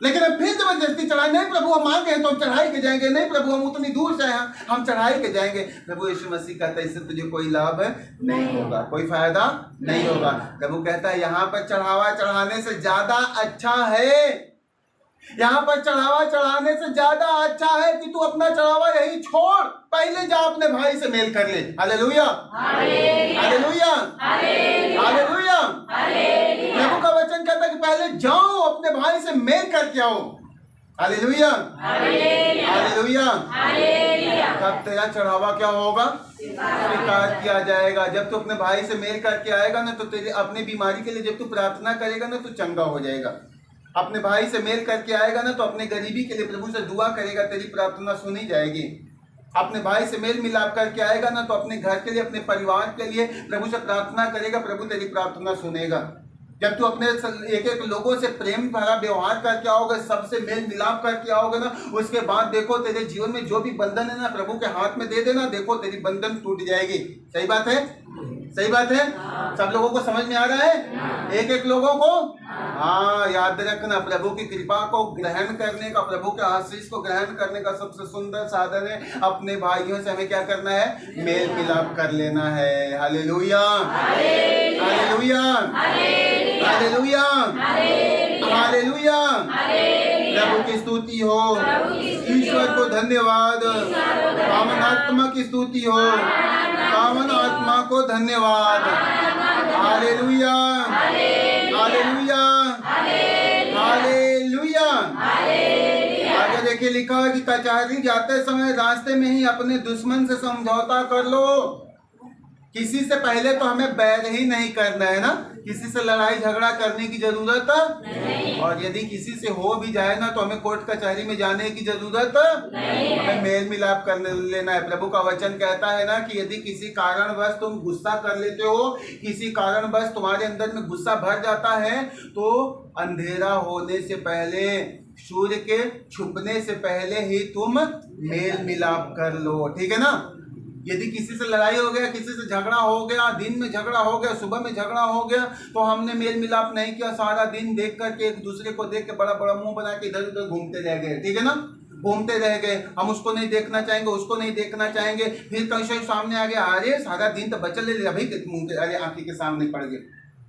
लेकिन अब फिर जबरदस्ती चढ़ाए, नहीं प्रभु हम आ गए तो हम चढ़ाई के जाएंगे, नहीं प्रभु हम उतनी दूर से हैं हम चढ़ाई के जाएंगे। प्रभु यीशु मसीह कहता है इससे तुझे कोई लाभ नहीं होगा, कोई फायदा नहीं होगा। प्रभु कहता है यहाँ पर चढ़ावा चढ़ाने से ज्यादा अच्छा है, यहाँ पर चढ़ावा चढ़ाने से ज्यादा अच्छा है कि तू अपना चढ़ावा यही छोड़, पहले जा अपने भाई से मेल कर ले। Hallelujah, hallelujah, hallelujah. प्रभु का वचन कहता है कि पहले जाओ अपने भाई से मेल करके आओ। Hallelujah, hallelujah. तब तेरा चढ़ावा क्या होगा? स्वीकार किया जाएगा। जब तू अपने भाई से मेल करके आएगा ना, तो तेरे अपनी बीमारी के लिए जब तू प्रार्थना करेगा ना, तो चंगा हो जाएगा। अपने भाई से मेल करके आएगा ना, तो अपने गरीबी के लिए प्रभु से दुआ करेगा, तेरी प्रार्थना सुनी जाएगी। अपने भाई से मेल मिलाप करके आएगा ना, तो अपने घर के लिए, अपने परिवार के लिए प्रभु से प्रार्थना करेगा, प्रभु तेरी प्रार्थना सुनेगा। जब तू अपने एक एक लोगों से प्रेम भरा व्यवहार करके आओगे, सबसे मेल मिलाप करके आओगे ना, उसके बाद देखो तेरे जीवन में जो भी बंधन है ना, प्रभु के हाथ में दे देना, देखो तेरी बंधन टूट जाएगी। सही बात है, सही बात है। सब लोगों को समझ में आ रहा है? एक एक लोगों को हाँ, याद रखना, प्रभु की कृपा को ग्रहण करने का, प्रभु के आशीष को ग्रहण करने का सबसे सुंदर साधन है अपने भाइयों से हमें क्या करना है? मेल मिलाप कर लेना है। Hallelujah, hallelujah, hallelujah, hallelujah. प्रभु की स्तुति हो, ईश्वर को धन्यवाद, पावन आत्मा की स्तुति हो, पावन आत्मा को धन्यवाद। Hallelujah, hallelujah, hallelujah. आगे देखिए लिखा है कि कचहरी जाते समय रास्ते में ही अपने दुश्मन से समझौता कर लो। किसी से पहले तो हमें बैर ही नहीं करना है ना, किसी से लड़ाई झगड़ा करने की जरूरत नहीं। और यदि किसी से हो भी जाए ना, तो हमें कोर्ट कचहरी में जाने की जरूरत नहीं, हमें मेल मिलाप कर लेना है। प्रभु का वचन कहता है ना कि यदि किसी कारणवश तुम गुस्सा कर लेते हो, किसी कारणवश तुम्हारे अंदर में गुस्सा भर जाता है, तो अंधेरा होने से पहले, सूर्य के छुपने से पहले ही तुम मेल मिलाप कर लो। ठीक है ना? यदि किसी से लड़ाई हो गया, किसी से झगड़ा हो गया, दिन में झगड़ा हो गया, सुबह में झगड़ा हो गया, तो हमने मेल मिलाप नहीं किया, सारा दिन देख करके एक दूसरे को देख के बड़ा बड़ा मुंह बना के इधर उधर घूमते रह गए। ठीक है ना? घूमते रह गए, हम उसको नहीं देखना चाहेंगे, उसको नहीं देखना चाहेंगे। फिर कहीं सामने आ गया, अरे सारा दिन तो बचल ले, अभी मुंह के अरे आंखी के सामने पड़ गए,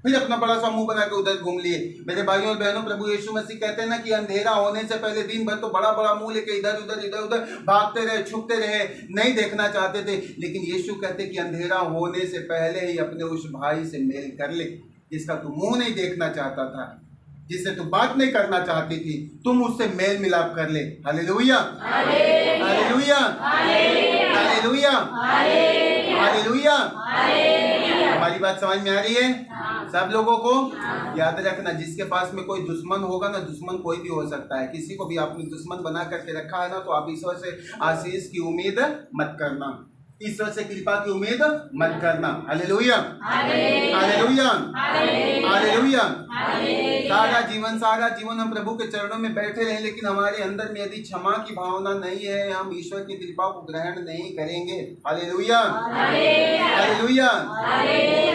फिर अपना बड़ा सा मुंह बना के उधर घूम लिए। मेरे भाइयों और बहनों, प्रभु यीशु मसीह कहते हैं ना कि अंधेरा होने से पहले दिन भर तो बड़ा बड़ा मुंह लेके इधर उधर भागते रहे, छुपते रहे, नहीं देखना चाहते थे। लेकिन यीशु कहते कि अंधेरा होने से पहले ही अपने उस भाई से मेल कर ले, जिसका तू मुंह नहीं देखना चाहता था, जिससे तू बात नहीं करना चाहती थी, तुम उससे मेल मिलाप कर ले। Hallelujah, hallelujah, hallelujah, hallelujah. हमारी बात समझ में आ रही है सब लोगों को? याद रखना, जिसके पास में कोई दुश्मन होगा ना, दुश्मन कोई भी हो सकता है, किसी को भी आपने दुश्मन बना करके रखा है ना, तो आप ईश्वर से आशीष की उम्मीद मत करना, ईश्वर से कृपा की उम्मीद मत करना। Hallelujah, hallelujah, hallelujah. सारा जीवन हम प्रभु के चरणों में बैठे रहे, लेकिन हमारे अंदर में यदि क्षमा की भावना नहीं है, हम ईश्वर की कृपा को ग्रहण नहीं करेंगे। Hallelujah, hallelujah.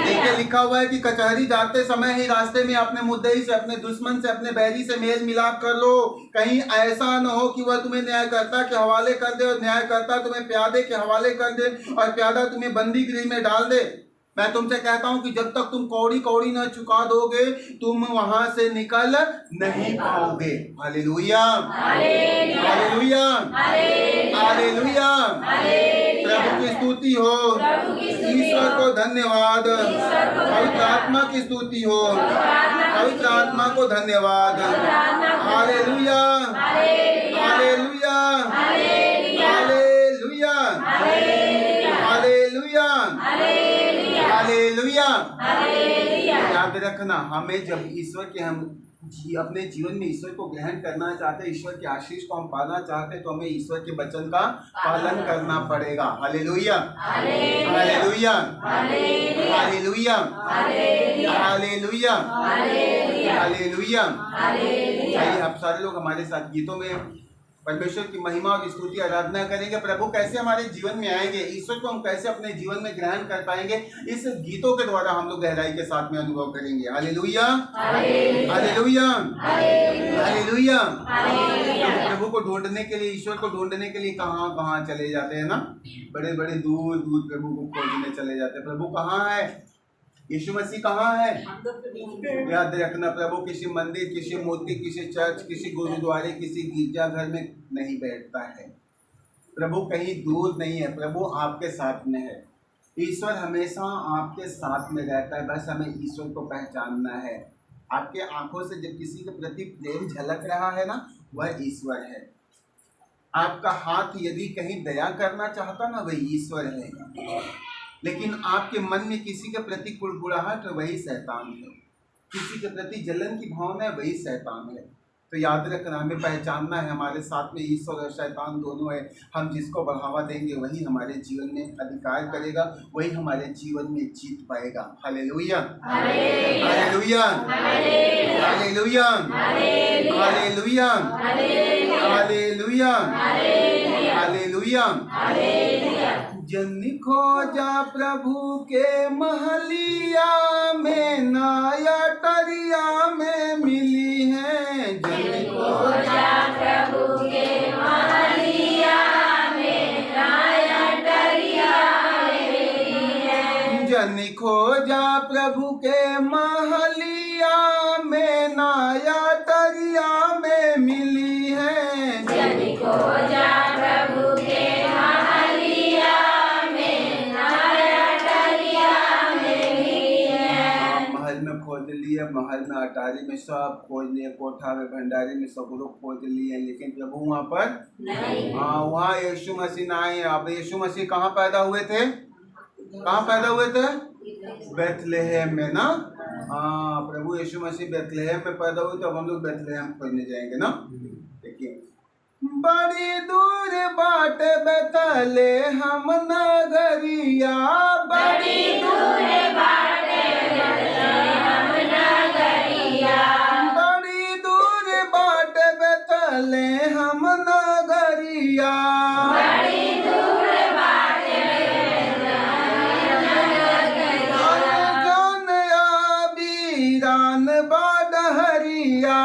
देखिए लिखा हुआ है कि कचहरी जाते समय ही रास्ते में अपने मुद्दई से, अपने दुश्मन से, अपने बैरी से मेल मिलाप कर लो। कहीं ऐसा न हो कि वह तुम्हें न्यायकर्ता के हवाले कर दे और न्यायकर्ता तुम्हें प्यादे के हवाले कर दे और प्यादा तुम्हें बंदी गृह में डाल दे। मैं तुमसे कहता हूं कि जब तक तुम कौड़ी कौड़ी न चुका दोगे, तुम वहां से निकल नहीं पाओगे। Hallelujah, hallelujah, hallelujah. प्रभु की स्तुति हो, ईश्वर को धन्यवाद, पवित्र आत्मा की स्तुति हो, पवित्र आत्मा को धन्यवाद। Hallelujah, hallelujah, hallelujah, hallelujah, hallelujah. याद रखना, हमें जब ईश्वर के हम अपने जीवन में ईश्वर को ग्रहण करना चाहते हैं, ईश्वर की आशीष को हम पाना चाहते हैं, तो हमें ईश्वर के वचन का पालन करना पड़ेगा। Hallelujah, hallelujah, hallelujah, hallelujah, hallelujah. आइए आप सारे लोग हमारे साथ गीतों में परमेश्वर की महिमा और स्तुति आराधना करेंगे। प्रभु कैसे हमारे जीवन में आएंगे, ईश्वर को हम कैसे अपने जीवन में ग्रहण कर पाएंगे, इस गीतों के द्वारा हम लोग गहराई के साथ में अनुभव करेंगे। Hallelujah, hallelujah, hallelujah. प्रभु को ढूंढने के लिए, ईश्वर को ढूंढने के लिए कहाँ कहाँ चले जाते हैं ना, बड़े बड़े दूर दूर प्रभु को खोजने चले जाते हैं। प्रभु कहाँ है, यीशु मसीह कहाँ है? याद रखना, प्रभु किसी मंदिर, किसी मूर्ति, किसी चर्च, किसी गुरुद्वारे, किसी गिरजाघर में नहीं बैठता है। प्रभु कहीं दूर नहीं है, प्रभु आपके साथ में है। ईश्वर हमेशा आपके साथ में रहता है, बस हमें ईश्वर को पहचानना है। आपके आंखों से जब किसी के प्रति प्रेम झलक रहा है ना, वह ईश्वर है। आपका हाथ यदि कहीं दया करना चाहता ना, वही ईश्वर है। लेकिन आपके मन में किसी के प्रति कुड़कुड़ाहट है, वही शैतान है। किसी के प्रति जलन की भावना है, वही शैतान है। तो याद रखना, हमें पहचानना है हमारे साथ में ईश्वर और शैतान दोनों है। हम जिसको बढ़ावा देंगे वही हमारे जीवन में अधिकार करेगा, वही हमारे जीवन में जीत पाएगा। Hallelujah, hallelujah, hallelujah, hallelujah, hallelujah, hallelujah. जन खोजा प्रभु के महलिया में, नाया टरिया में मिली है। जन खोजा प्रभु के महलिया में, नाया टरिया में मिली है। जन खोजा प्रभु के महलिया में, नाया टरिया में मिली है। जन खोजा प्रभु के खोज लिए, महल में, अटारी में, सब खोज लिए, कोठा में, भंडारी में, सब लोग खोज लिए, लेकिन प्रभु वहाँ पर नहीं। हाँ, वहाँ यीशु मसीह ना आए। अब यीशु मसीह कहाँ पैदा हुए थे? कहाँ पैदा हुए थे? बेथलेहम में ना। हाँ, प्रभु यीशु मसीह बेथलेहम में पैदा हुए, तो अब हम लोग बेथलेहम खोजने जाएंगे ना। देखिए, बड़ी दूर बाट बेथलेहम नगरिया, बड़ी दूर बाट बेथलेहम नगरिया, बड़ी दूर बाट बेथलेहम नगरिया, बड़ी दूर बाट बेथलेहम नगरिया। जान आबीरान बाडहरिया,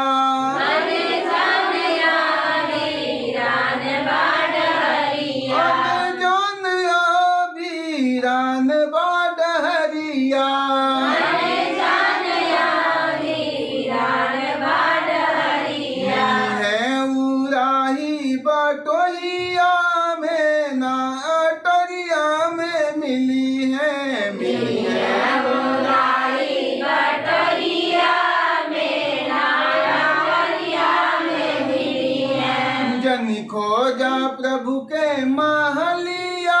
खोजा प्रभु के महलिया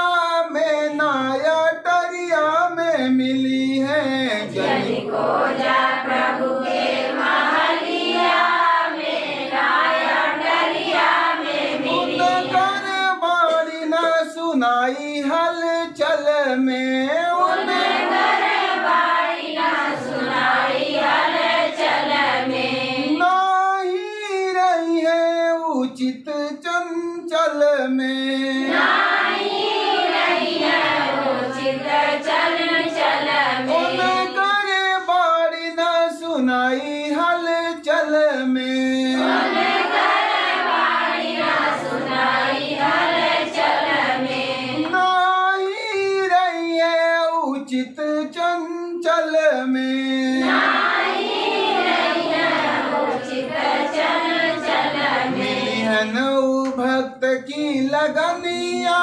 में, नाया टरिया में मिली है। जन खोजा प्रभु के महलिया में, नाया टरिया में मिली है। उनकर बाणी न सुनाई हलचल में, उनकर बाणी न सुनाई हलचल में। नहीं रही है उचित चंचल में, नहीं रही है उचित चंचल में। उनकर बाणी न सुनाई हलचल में, उनकर बाणी न सुनाई हलचल में। नहीं रही है उचित चंचल में, नहीं रही है उचित चंचल में। नौ भक्त की लगनिया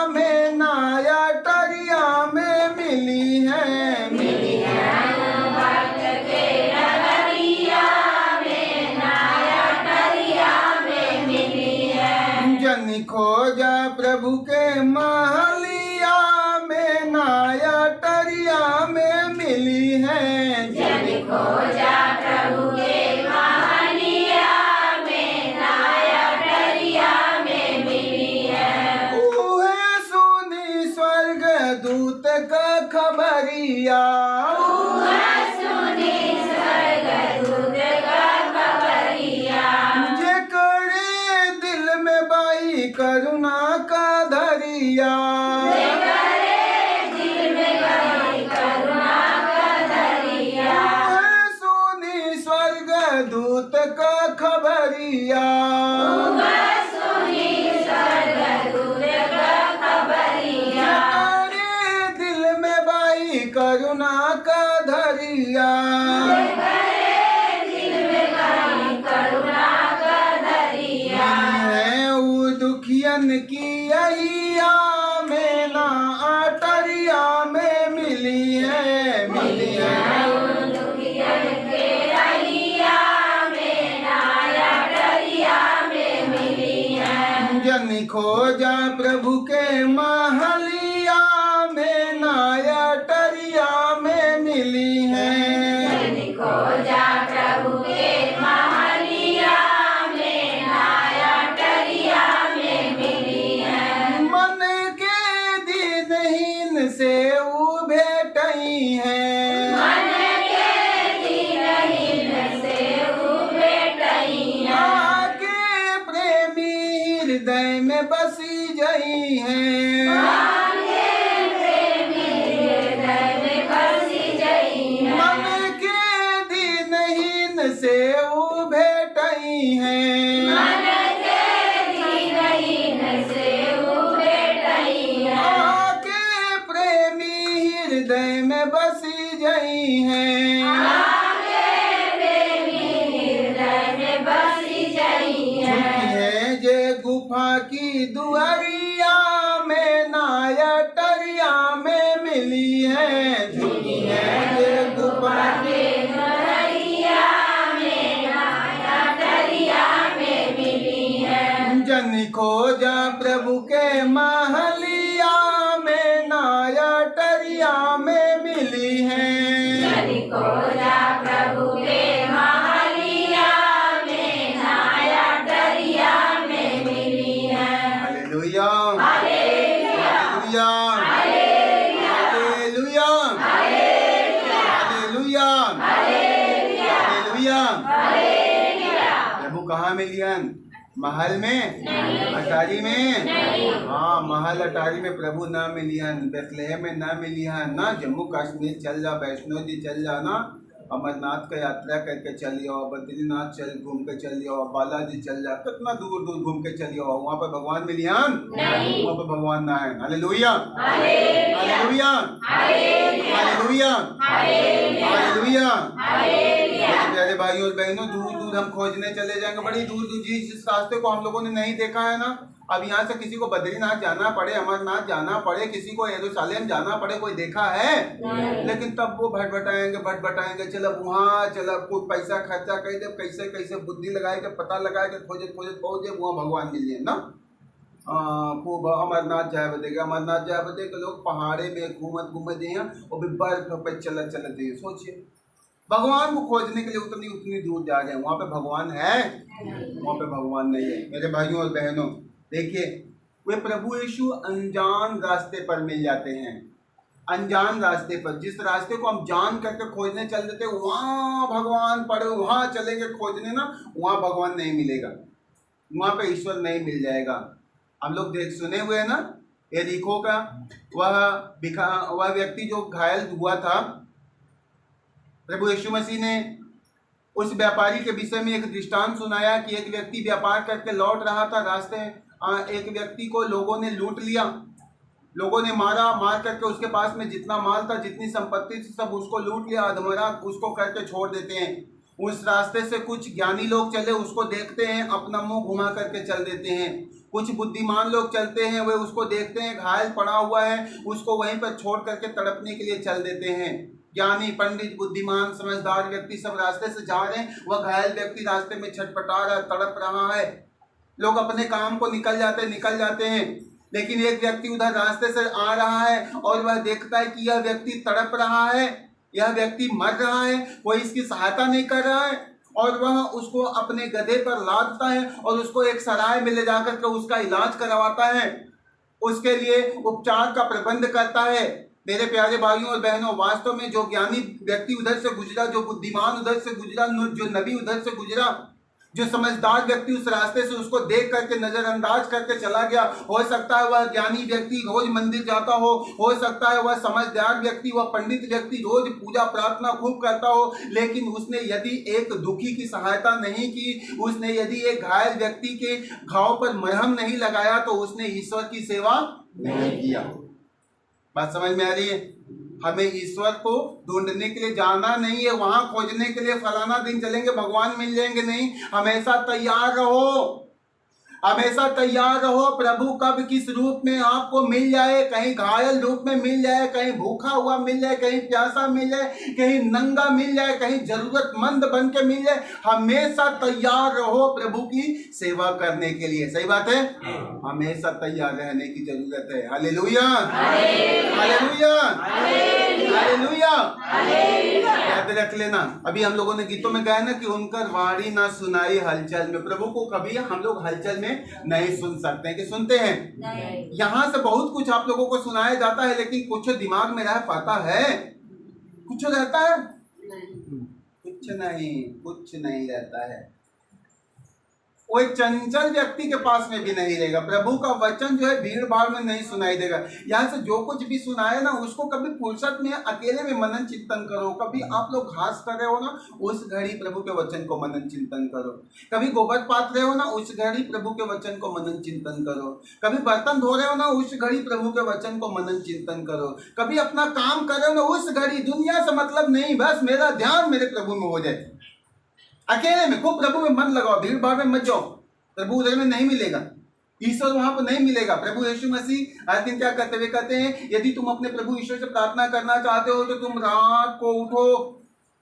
में, नाया टरिया में मिली है। मिली है भक्त के लगनिया में, नाया टरिया में मिली है। जन खोजा प्रभु के महलिया में, नाया टरिया में मिली है। जन खोजा प्रभु के स्वर्गदूत का खबरिया, अरे दिल में बाई करुणा का धरिया, है वो दुखियन की अहिया में ना अटरिया में मिली है, मिली है। जन खोजा प्रभु के महलिया में नाया टरिया में मिली है, खोजा प्रभु के महलिया में नाया टरिया में मिली है। मन के दीनहीन से वो भेटई है, मन के दीनहीन से वो भेटई है। आके प्रेमी हृदय में बसी जई है, आगे प्रेमी हृदय में बसी जई है। मन के दीनहीन से वो भेटई है, मन के दीनहीन से वो भेटई है। आके प्रेमी हृदय में बसी जई है। आगे प्रेमी हृदय में बसी जई है। जे गुफा की दुआरिया में नाया टरिया में मिली है, झुकी है जे गुफा की घरिया में नाया टरिया में मिली है। जन खोजा प्रभु के महलिया में नाया टरिया में मिली है। खोजा प्रभु के महलिया में नाया टरिया में मिली है। Hallelujah, hallelujah, hallelujah, hallelujah, hallelujah, hallelujah, hallelujah, hallelujah. Hallelujah. प्रभु कहाँ मिलियन? महल में, नहीं। अटारी में नहीं। हाँ, महल अटारी में प्रभु ना मिलियन, बेथलेहम में ना मिलियन ना। जम्मू कश्मीर चल जा, वैष्णो जी चल जा ना, अमरनाथ का यात्रा करके चल जाओ, बद्रीनाथ चल घूम के चल जाओ, बालाजी चल जा, कितना दूर दूर घूम के चल जाओ, वहाँ पर भगवान मिलियन नहीं। वहाँ पर भगवान ना है। Hallelujah, hallelujah, hallelujah, hallelujah, hallelujah. Hallelujah. मेरे प्यारे भाइयों और बहनों, दूर दूर हम खोजने चले जाएंगे, बड़ी दूर दूर। जिस रास्ते को हम लोगों ने नहीं देखा है ना, अब यहाँ से किसी को बद्रीनाथ जाना पड़े, अमरनाथ जाना पड़े, किसी को यरूशलेम जाना पड़े, कोई देखा है? लेकिन तब वो भटभटाएंगे, चलो वहाँ, चलो कुछ पैसा खर्चा कर दे, कैसे कैसे बुद्धि लगाए के पता लगाए के खोजे पहुँचे वहाँ भगवान मिल जाए ना। खूब अमरनाथ जाए बतेगा, अमरनाथ जाए बतेगा, लोग पहाड़े में घूमत हैं और भी बर्फ पे चलते हैं। सोचिए, भगवान को खोजने के लिए उतनी दूर जा रहे हैं, वहाँ पे भगवान है? वहाँ पे भगवान नहीं है। मेरे भाइयों और बहनों, देखिए, वे प्रभु यीशु अनजान रास्ते पर मिल जाते हैं, अनजान रास्ते पर। जिस रास्ते को हम जान करके खोजने चल देते, वहाँ भगवान पड़े, वहाँ चलेंगे खोजने ना, वहाँ भगवान नहीं मिलेगा, वहाँ पे ईश्वर नहीं मिल जाएगा। हम लोग सुने हुए हैं ना, यरीको का वह व्यक्ति जो घायल हुआ था, प्रभु यीशु मसीह ने उस व्यापारी के विषय में एक दृष्टांत सुनाया कि एक व्यक्ति व्यापार करके लौट रहा था, रास्ते एक व्यक्ति को लोगों ने लूट लिया, लोगों ने मार करके उसके पास में जितना माल था, जितनी संपत्ति थी, सब उसको लूट लिया, अधमरा उसको करके छोड़ देते हैं। उस रास्ते से कुछ ज्ञानी लोग चले, उसको देखते हैं, अपना मुंह घुमा करके चल देते हैं। कुछ बुद्धिमान लोग चलते हैं, वे उसको देखते हैं घायल पड़ा हुआ है, उसको वहीं पर छोड़ करके तड़पने के लिए चल देते हैं। ज्ञानी, पंडित, बुद्धिमान, समझदार व्यक्ति सब रास्ते से जा रहे हैं, वह घायल व्यक्ति रास्ते में छटपटा रहा, तड़प रहा है। लोग अपने काम को निकल जाते हैं, लेकिन एक व्यक्ति उधर रास्ते से आ रहा है और वह देखता है कि यह व्यक्ति तड़प रहा है, यह व्यक्ति मर रहा है, कोई इसकी सहायता नहीं कर रहा है, और वह उसको अपने गधे पर लादता है और उसको एक सराय में ले जाकर के उसका इलाज करवाता है, उसके लिए उपचार का प्रबंध करता है। मेरे प्यारे भाइयों और बहनों, वास्तव में जो ज्ञानी व्यक्ति उधर से गुजरा, जो बुद्धिमान उधर से गुजरा, जो नबी उधर से गुजरा, जो समझदार व्यक्ति उस रास्ते से उसको देख करके नजरअंदाज करके चला गया, हो सकता है वह ज्ञानी व्यक्ति रोज मंदिर जाता हो सकता है वह समझदार व्यक्ति, वह पंडित व्यक्ति रोज पूजा प्रार्थना खूब करता हो, लेकिन उसने यदि एक दुखी की सहायता नहीं की, उसने यदि एक घायल व्यक्ति के घाव पर मरहम नहीं लगाया, तो उसने ईश्वर की सेवा नहीं किया। बात समझ में आ रही है? हमें ईश्वर को ढूंढने के लिए जाना नहीं है, वहां खोजने के लिए फलाना दिन चलेंगे भगवान मिल जाएंगे, नहीं। हमेशा तैयार रहो, हमेशा तैयार रहो। प्रभु कब किस रूप में आपको मिल जाए, कहीं घायल रूप में मिल जाए, कहीं भूखा हुआ मिल जाए, कहीं प्यासा मिल जाए, कहीं नंगा मिल जाए, कहीं जरूरतमंद बन के मिल जाए, हमेशा तैयार रहो प्रभु की सेवा करने के लिए। सही बात है? हमेशा तैयार रहने की जरूरत है। Hallelujah, hallelujah, hallelujah. याद रख लेना, अभी हम लोगों ने गीतों में गाया ना कि उनकर वाणी ना सुनाई हलचल में। प्रभु को कभी हम लोग हलचल में नहीं सुन सकते हैं कि सुनते हैं? यहाँ से बहुत कुछ आप लोगों को सुनाया जाता है, लेकिन कुछ दिमाग में रह पाता है? कुछ रहता है? कुछ नहीं रहता है। वो एक चंचल व्यक्ति के पास में भी नहीं रहेगा। प्रभु का वचन जो है भीड़ भाड़ में नहीं सुनाई देगा। यहाँ से जो कुछ भी सुनाए ना, उसको कभी फुर्सत में अकेले में मनन चिंतन करो। कभी आप लोग घास कर रहे हो ना, उस घड़ी प्रभु के वचन को मनन चिंतन करो। कभी गोबर पात रहे हो ना, उस घड़ी प्रभु के वचन को मनन चिंतन करो। कभी बर्तन धो रहे हो ना, उस घड़ी प्रभु के वचन को मनन चिंतन करो। कभी अपना काम कर रहे हो ना, उस घड़ी दुनिया से मतलब नहीं, बस मेरा ध्यान मेरे प्रभु में हो जाए। अकेले में खूब प्रभु में मन लगाओ, भीड़ भाड़ में मत जाओ। प्रभु उधर में नहीं मिलेगा, ईश्वर वहां पर नहीं मिलेगा। प्रभु यीशु मसीह आज दिन क्या करते हुए कहते हैं, यदि तुम अपने प्रभु ईश्वर से प्रार्थना करना चाहते हो तो तुम रात को उठो,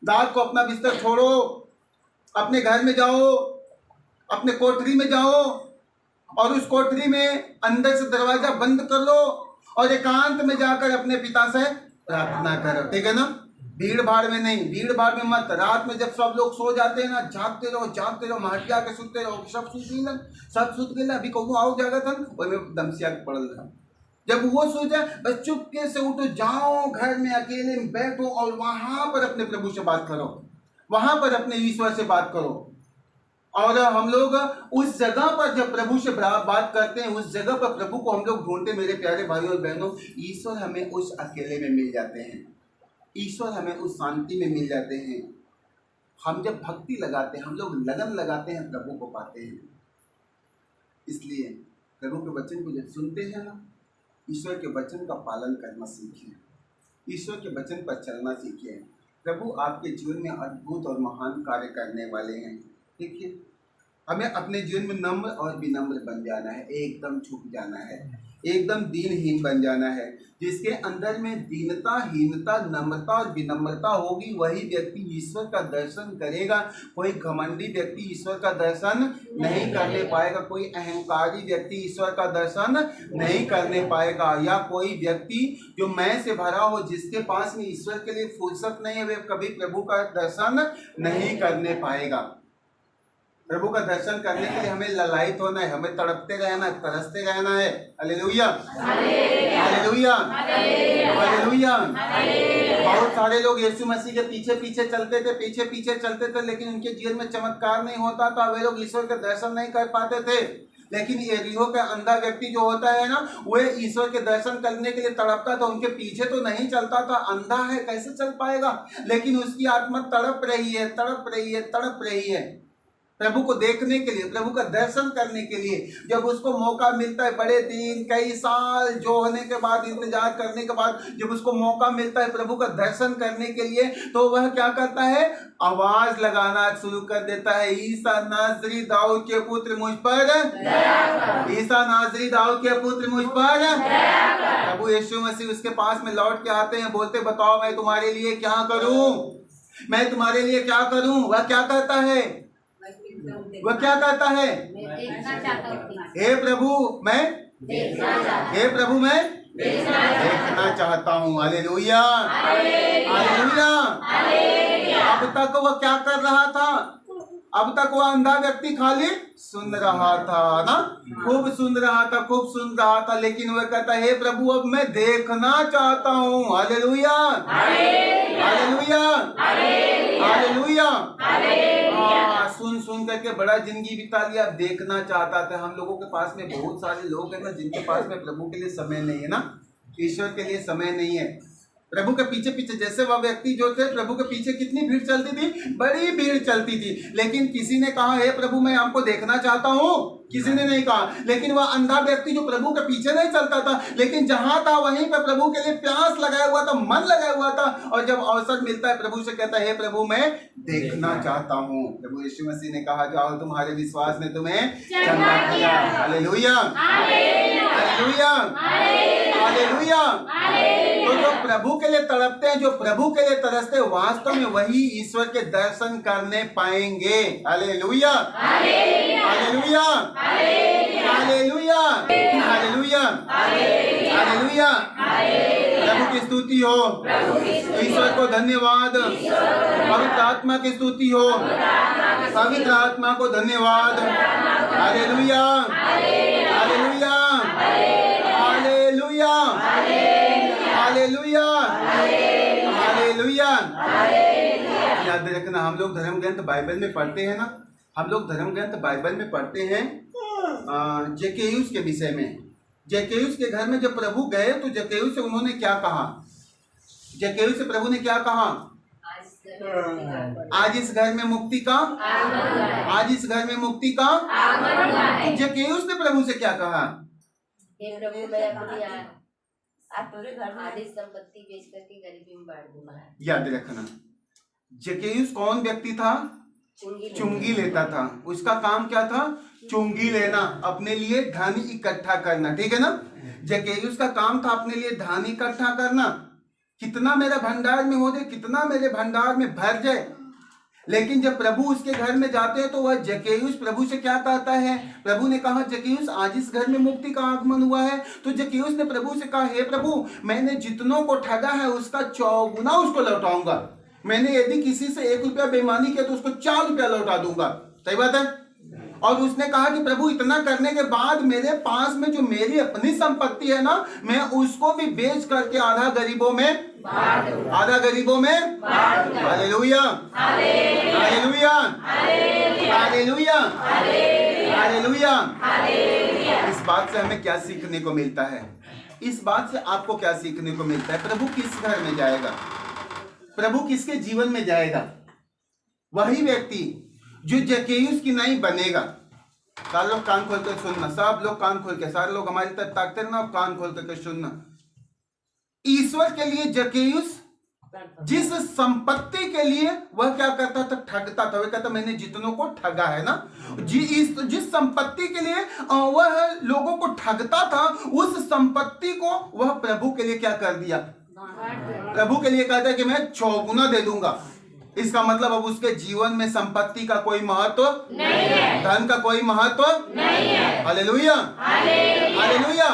रात को अपना बिस्तर छोड़ो, अपने घर में जाओ, अपने कोठरी में जाओ, और उस कोठरी में अंदर से दरवाजा बंद कर लो और एकांत में जाकर अपने पिता से प्रार्थना करो। ठीक है ना? भीड़ भाड़ में नहीं, भीड़ भाड़ में मत। रात में जब सब लोग सो जाते हैं ना, जागते रहो, महटिया के सुनते रहो, सब सुत गए। अभी कहूँ आओ जागा था वही दमसिया पड़ल रहा। जब वो सो जाए बस चुपके से उठो, जाओ घर में अकेले में बैठो और वहां पर अपने प्रभु से बात करो, वहां पर अपने ईश्वर से बात करो। और हम लोग उस जगह पर जब प्रभु से बात करते हैं, उस जगह पर प्रभु को हम लोग ढूंढते। मेरे प्यारे भाइयों और बहनों, ईश्वर हमें उस अकेले में मिल जाते हैं, ईश्वर हमें उस शांति में मिल जाते हैं। हम जब भक्ति लगाते हैं, हम लोग लगन लगाते हैं, प्रभु को पाते हैं। इसलिए प्रभु के वचन को जब सुनते हैं ना, ईश्वर के वचन का पालन करना सीखिए, ईश्वर के वचन पर चलना सीखिए। प्रभु आपके जीवन में अद्भुत और महान कार्य करने वाले हैं। देखिए, हमें अपने जीवन में नम्र और विनम्र बन जाना है, एकदम झुक जाना है, एकदम दीनहीन बन जाना है। जिसके अंदर में दीनता, हीनता, नम्रता और विनम्रता होगी, वही व्यक्ति ईश्वर का दर्शन करेगा। कोई घमंडी व्यक्ति ईश्वर का दर्शन नहीं करने पाएगा, कोई अहंकारी व्यक्ति ईश्वर का दर्शन नहीं करने पाएगा, या कोई व्यक्ति जो मैं से भरा हो, जिसके पास में ईश्वर के लिए फुर्सत नहीं है, वे कभी प्रभु का दर्शन नहीं करने पाएगा। प्रभु का दर्शन करने के लिए हमें ललायित होना है, हमें तड़पते रहना है, तरसते रहना है। Hallelujah, hallelujah, hallelujah. बहुत सारे लोग यीशु मसीह के पीछे पीछे चलते थे, लेकिन उनके जीवन में चमत्कार नहीं होता था, वे लोग ईश्वर का दर्शन नहीं कर पाते थे। लेकिन यरीहो का अंधा व्यक्ति जो होता है ना, वह ईश्वर के दर्शन करने के लिए तड़पता था, उनके पीछे तो नहीं चलता था। अंधा है, कैसे चल पाएगा? लेकिन उसकी आत्मा तड़प रही है, तड़प रही है, तड़प रही है प्रभु को देखने के लिए, प्रभु का दर्शन करने के लिए। जब उसको मौका मिलता है, बड़े दिन, कई साल जो होने के बाद, इंतजार करने के बाद जब उसको मौका मिलता है प्रभु का दर्शन करने के लिए, तो वह क्या करता है? आवाज लगाना शुरू कर देता है, ईसा नाज़री दाऊद के पुत्र मुझ पर दया कर, ईसा नाज़री दाऊद के पुत्र मुझ पर दया कर। प्रभु यीशु मसीह उसके पास में लौट के आते हैं, बोलते बताओ मैं तुम्हारे लिए क्या करूं, मैं तुम्हारे लिए क्या करूं। वह क्या करता है? वह क्या कहता है? हे प्रभु मैं देखना चाहता हूँ। Hallelujah, hallelujah. अब तक वह क्या कर रहा था? अब तक वह अंधा व्यक्ति खाली सुन रहा था ना, खूब सुन रहा था, खूब सुन रहा था। लेकिन वह कहता है, हे प्रभु अब मैं देखना चाहता हूँ। Hallelujah, hallelujah, hallelujah. सुन सुन करके बड़ा जिंदगी बिता लिया, देखना चाहता था। हम लोगों के पास में बहुत सारे लोग हैं ना जिनके पास में प्रभु के लिए समय नहीं है ना, ईश्वर के लिए समय नहीं है। प्रभु के पीछे पीछे, जैसे वह व्यक्ति जो थे प्रभु के पीछे कितनी भीड़ चलती थी, बड़ी भीड़ चलती थी, लेकिन किसी ने कहा हे प्रभु मैं आपको देखना चाहता हूँ, किसी ने नहीं कहा। लेकिन वह अंधा व्यक्ति जो प्रभु के पीछे नहीं चलता था, लेकिन जहां था वहीं पर प्रभु के लिए प्यास लगाया हुआ था, मन लगाया हुआ था, और जब अवसर मिलता है प्रभु से कहता है हे प्रभु मैं देखना चाहता हूँ। प्रभु यीशु मसीह ने कहा जाओ तुम्हारे विश्वास ने तुम्हें चंगा किया। Hallelujah, hallelujah, hallelujah. तो जो प्रभु के लिए तड़पते हैं, जो प्रभु के लिए तरसते हैं, वास्तव में वही ईश्वर के दर्शन करने पाएंगे। Hallelujah, hallelujah, hallelujah, hallelujah, hallelujah. प्रभु की स्तुति हो, ईश्वर को धन्यवाद, पवित्र आत्मा की स्तुति हो, पवित्र आत्मा को धन्यवाद। Hallelujah, hallelujah, hallelujah, hallelujah, hallelujah. याद रखना, हम लोग धर्म ग्रंथ बाइबल में पढ़ते हैं ना, हम लोग धर्म ग्रंथ बाइबल में पढ़ते हैं जक्कैयुस के विषय में। जक्कैयुस के घर में जब प्रभु गए तो जक्कैयुस से उन्होंने क्या कहा? जक्कैयुस से प्रभु ने क्या कहा? आज इस घर में मुक्ति का, आज इस घर में मुक्ति का। जक्कैयुस ने प्रभु से क्या कहा? संपत्ति बेच करके गरीबी में बांट दूंगा। याद रखना, जक्कैयुस कौन व्यक्ति था? चुंगी लेता था। उसका काम क्या था? चुंगी लेना, अपने लिए धन इकट्ठा करना। ठीक है ना? जक्कैयुस का काम था अपने लिए धन इकट्ठा करना, कितना मेरे भंडार में हो जाए, कितना मेरे भंडार में भर जाए। लेकिन जब प्रभु उसके घर में जाते हैं तो वह जक्कैयुस प्रभु से क्या कहता है? प्रभु ने कहा जक्कैयुस आज इस घर में मुक्ति का आगमन हुआ है। तो जक्कैयुस ने प्रभु से कहा हे प्रभु मैंने जितनों को ठगा है उसका 4 गुना उसको लौटाऊंगा। मैंने यदि किसी से 1 रुपया बेईमानी किया तो उसको 4 रुपया लौटा दूंगा। सही बात है। और उसने कहा कि प्रभु इतना करने के बाद मेरे पास में जो मेरी अपनी संपत्ति है ना, मैं उसको भी बेच करके आधा गरीबों में, आधा गरीबों में। Hallelujah, hallelujah, hallelujah, hallelujah. इस बात से हमें क्या सीखने को मिलता है? इस बात से आपको क्या सीखने को मिलता है? प्रभु किस घर में जाएगा? प्रभु किसके जीवन में जाएगा? वही व्यक्ति जो जक्कैयुस की नहीं बनेगा। सारे लोग कान खोल कर सुनना, सब लोग कान खोल के, सारे लोग हमारी तरफ ताकते रहना और कान खोल करके सुनना। ईश्वर के लिए जक्कैयुस जिस संपत्ति के लिए वह क्या करता था? ठगता था। वह कहता मैंने जितनों को ठगा है ना, जिस संपत्ति के लिए वह लोगों को ठगता था, उस संपत्ति को वह प्रभु के लिए क्या कर दिया? प्रभु के लिए कहता है कि मैं 6 गुना दे दूंगा। इसका मतलब अब उसके जीवन में संपत्ति का कोई महत्व नहीं है, धन का कोई महत्व नहीं है। Hallelujah, hallelujah.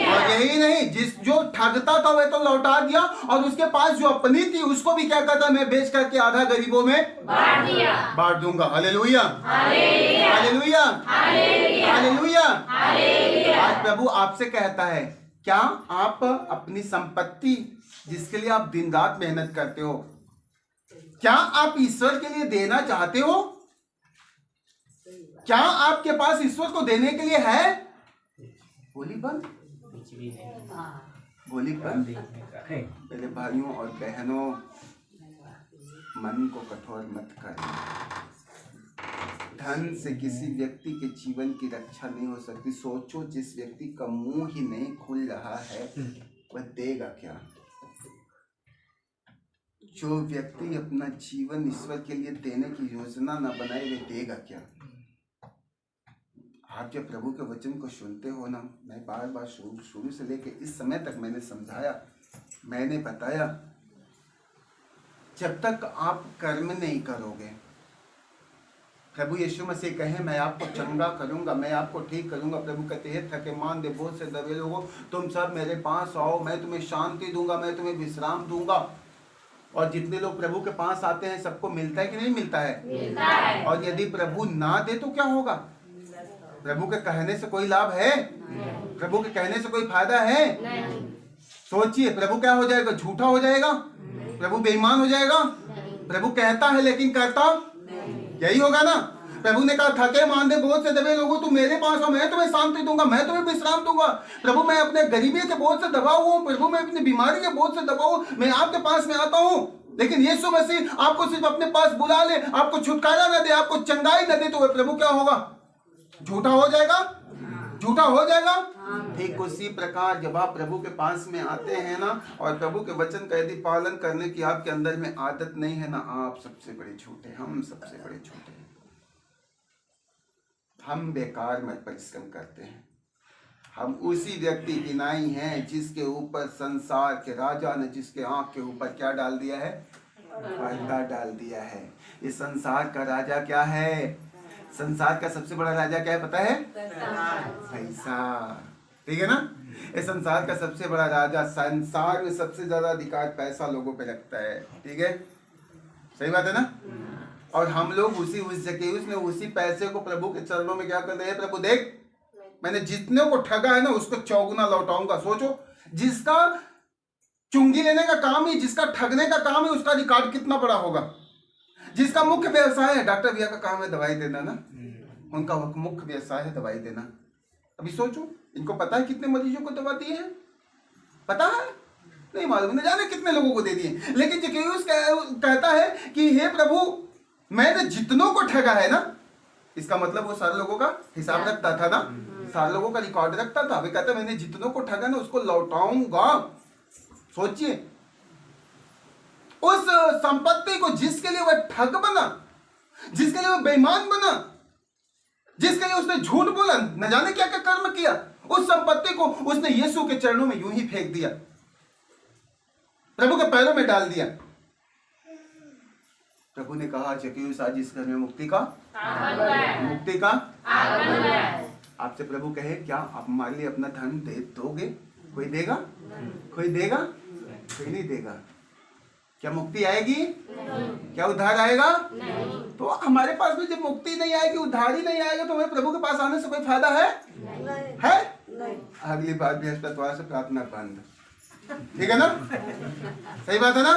और यही नहीं, जो ठगता था वह तो लौटा दिया, और उसके पास जो अपनी थी उसको भी क्या कहता मैं बेच करके आधा गरीबों में बांट दूंगा। Hallelujah, hallelujah, hallelujah. आज प्रभु आपसे कहता है क्या आप अपनी संपत्ति जिसके लिए आप दिन रात मेहनत करते हो, क्या आप ईश्वर के लिए देना चाहते हो? क्या आपके पास ईश्वर को देने के लिए है? बोली बंद, बोली बंद। मेरे भाइयों और बहनों, मन को कठोर मत करना। धन से किसी व्यक्ति के जीवन की रक्षा नहीं हो सकती। सोचो, जिस व्यक्ति का मुंह ही नहीं खुल रहा है वह देगा क्या? जो व्यक्ति अपना जीवन ईश्वर के लिए देने की योजना न बनाए वे देगा क्या? आप जब प्रभु के वचन को सुनते हो ना, मैं बार बार शुरू से लेकर इस समय तक मैंने समझाया, मैंने बताया, जब तक आप कर्म नहीं करोगे, प्रभु यीशु मसीह कहे मैं आपको चंगा करूंगा, मैं आपको ठीक करूंगा। प्रभु कहते हैं थके मान दे बोझ से दबे लोगों, तुम सब मेरे पास आओ, मैं तुम्हें शांति दूंगा, मैं तुम्हें विश्राम दूंगा। और जितने लोग प्रभु के पास आते हैं सबको मिलता है कि नहीं मिलता है? मिलता है। और यदि प्रभु ना दे तो क्या होगा? प्रभु के कहने से कोई लाभ है? नहीं। प्रभु के कहने से कोई फायदा है? नहीं। सोचिए, प्रभु क्या हो जाएगा? झूठा हो जाएगा? नहीं। प्रभु बेईमान हो जाएगा? नहीं। प्रभु कहता है लेकिन करता नहीं। यही होगा ना। प्रभु ने कहा थके मांदे बोझ से दबे लोगों तुम मेरे पास हो, मैं तुम्हें शांति दूंगा, मैं तुम्हें विश्राम दूंगा। प्रभु मैं अपने गरीबी के बोझ से दबा हुआ हूं, प्रभु मैं अपनी बीमारी के बोझ से दबा हूं, मैं आपके पास में आता हूं। लेकिन यीशु मसीह आपको सिर्फ अपने पास बुला ले, आपको छुटकारा न दे, आपको चंगाई न दे, तो वह प्रभु क्या होगा? झूठा हो जाएगा, झूठा हो जाएगा। ठीक उसी प्रकार जब आप प्रभु के पास में आते हैं ना, और प्रभु के वचन का यदि पालन करने की आपके अंदर में आदत नहीं है ना, आप सबसे बड़े झूठे, हम सबसे बड़े झूठे। हम बेकार में परिश्रम करते हैं। हम उसी व्यक्ति की नाई हैं जिसके ऊपर संसार के राजा ने, जिसके आंख के ऊपर क्या डाल दिया है? पर्दा डाल दिया है। ये संसार का राजा क्या है? संसार का सबसे बड़ा राजा क्या है पता है? पैसा। ठीक है ना? ये संसार का सबसे बड़ा राजा, संसार में सबसे ज्यादा अधिकार पैसा लोगों पे रखता है। ठीक है, सही बात है ना? और हम लोग उसी पैसे को प्रभु के चरणों में क्या कर रहे हैं? प्रभु देख, मैंने जितने को ठगा है ना उसको चौगुना लौटाऊंगा। सोचो, जिसका चुंगी लेने का काम ही, जिसका ठगने का काम है, उसका रिकॉर्ड कितना बड़ा होगा। जिसका मुख्य व्यवसाय है, डॉक्टर भैया का काम है दवाई देना ना, उनका मुख्य व्यवसाय है दवाई देना। अभी सोचो, इनको पता है कितने मरीजों को दवा दिए हैं? पता है? नहीं मालूम, न जाने कितने लोगों को दे दिए। लेकिन जक्कैयुस कहता है कि हे प्रभु, मैंने जितनों को ठगा है ना, इसका मतलब वो सारे लोगों का हिसाब रखता था ना, सारे लोगों का रिकॉर्ड रखता था। वे कहता है मैंने जितनों को ठगा ना उसको लौटाऊंगा। सोचिए, उस संपत्ति को जिसके लिए वह ठग बना, जिसके लिए वह बेईमान बना, जिसके लिए उसने झूठ बोला, न जाने क्या क्या कर्म किया, उस संपत्ति को उसने यीशु के चरणों में यूं ही फेंक दिया, प्रभु के पैरों में डाल दिया। प्रभु ने कहा जक्कैयुस आज इस घर में मुक्ति का आपसे प्रभु कहे क्या आप हमारे लिए अपना धन दे दोगे? कोई देगा? कोई देगा? कोई नहीं देगा। क्या मुक्ति आएगी? क्या उद्धार आएगा? तो हमारे पास में जब मुक्ति नहीं आएगी, उद्धार ही नहीं आएगा, तो हमें प्रभु के पास आने से कोई फायदा है? है? अगली बार बृहस्पतिवार से प्रार्थना बंद। ठीक है ना? सही बात है ना?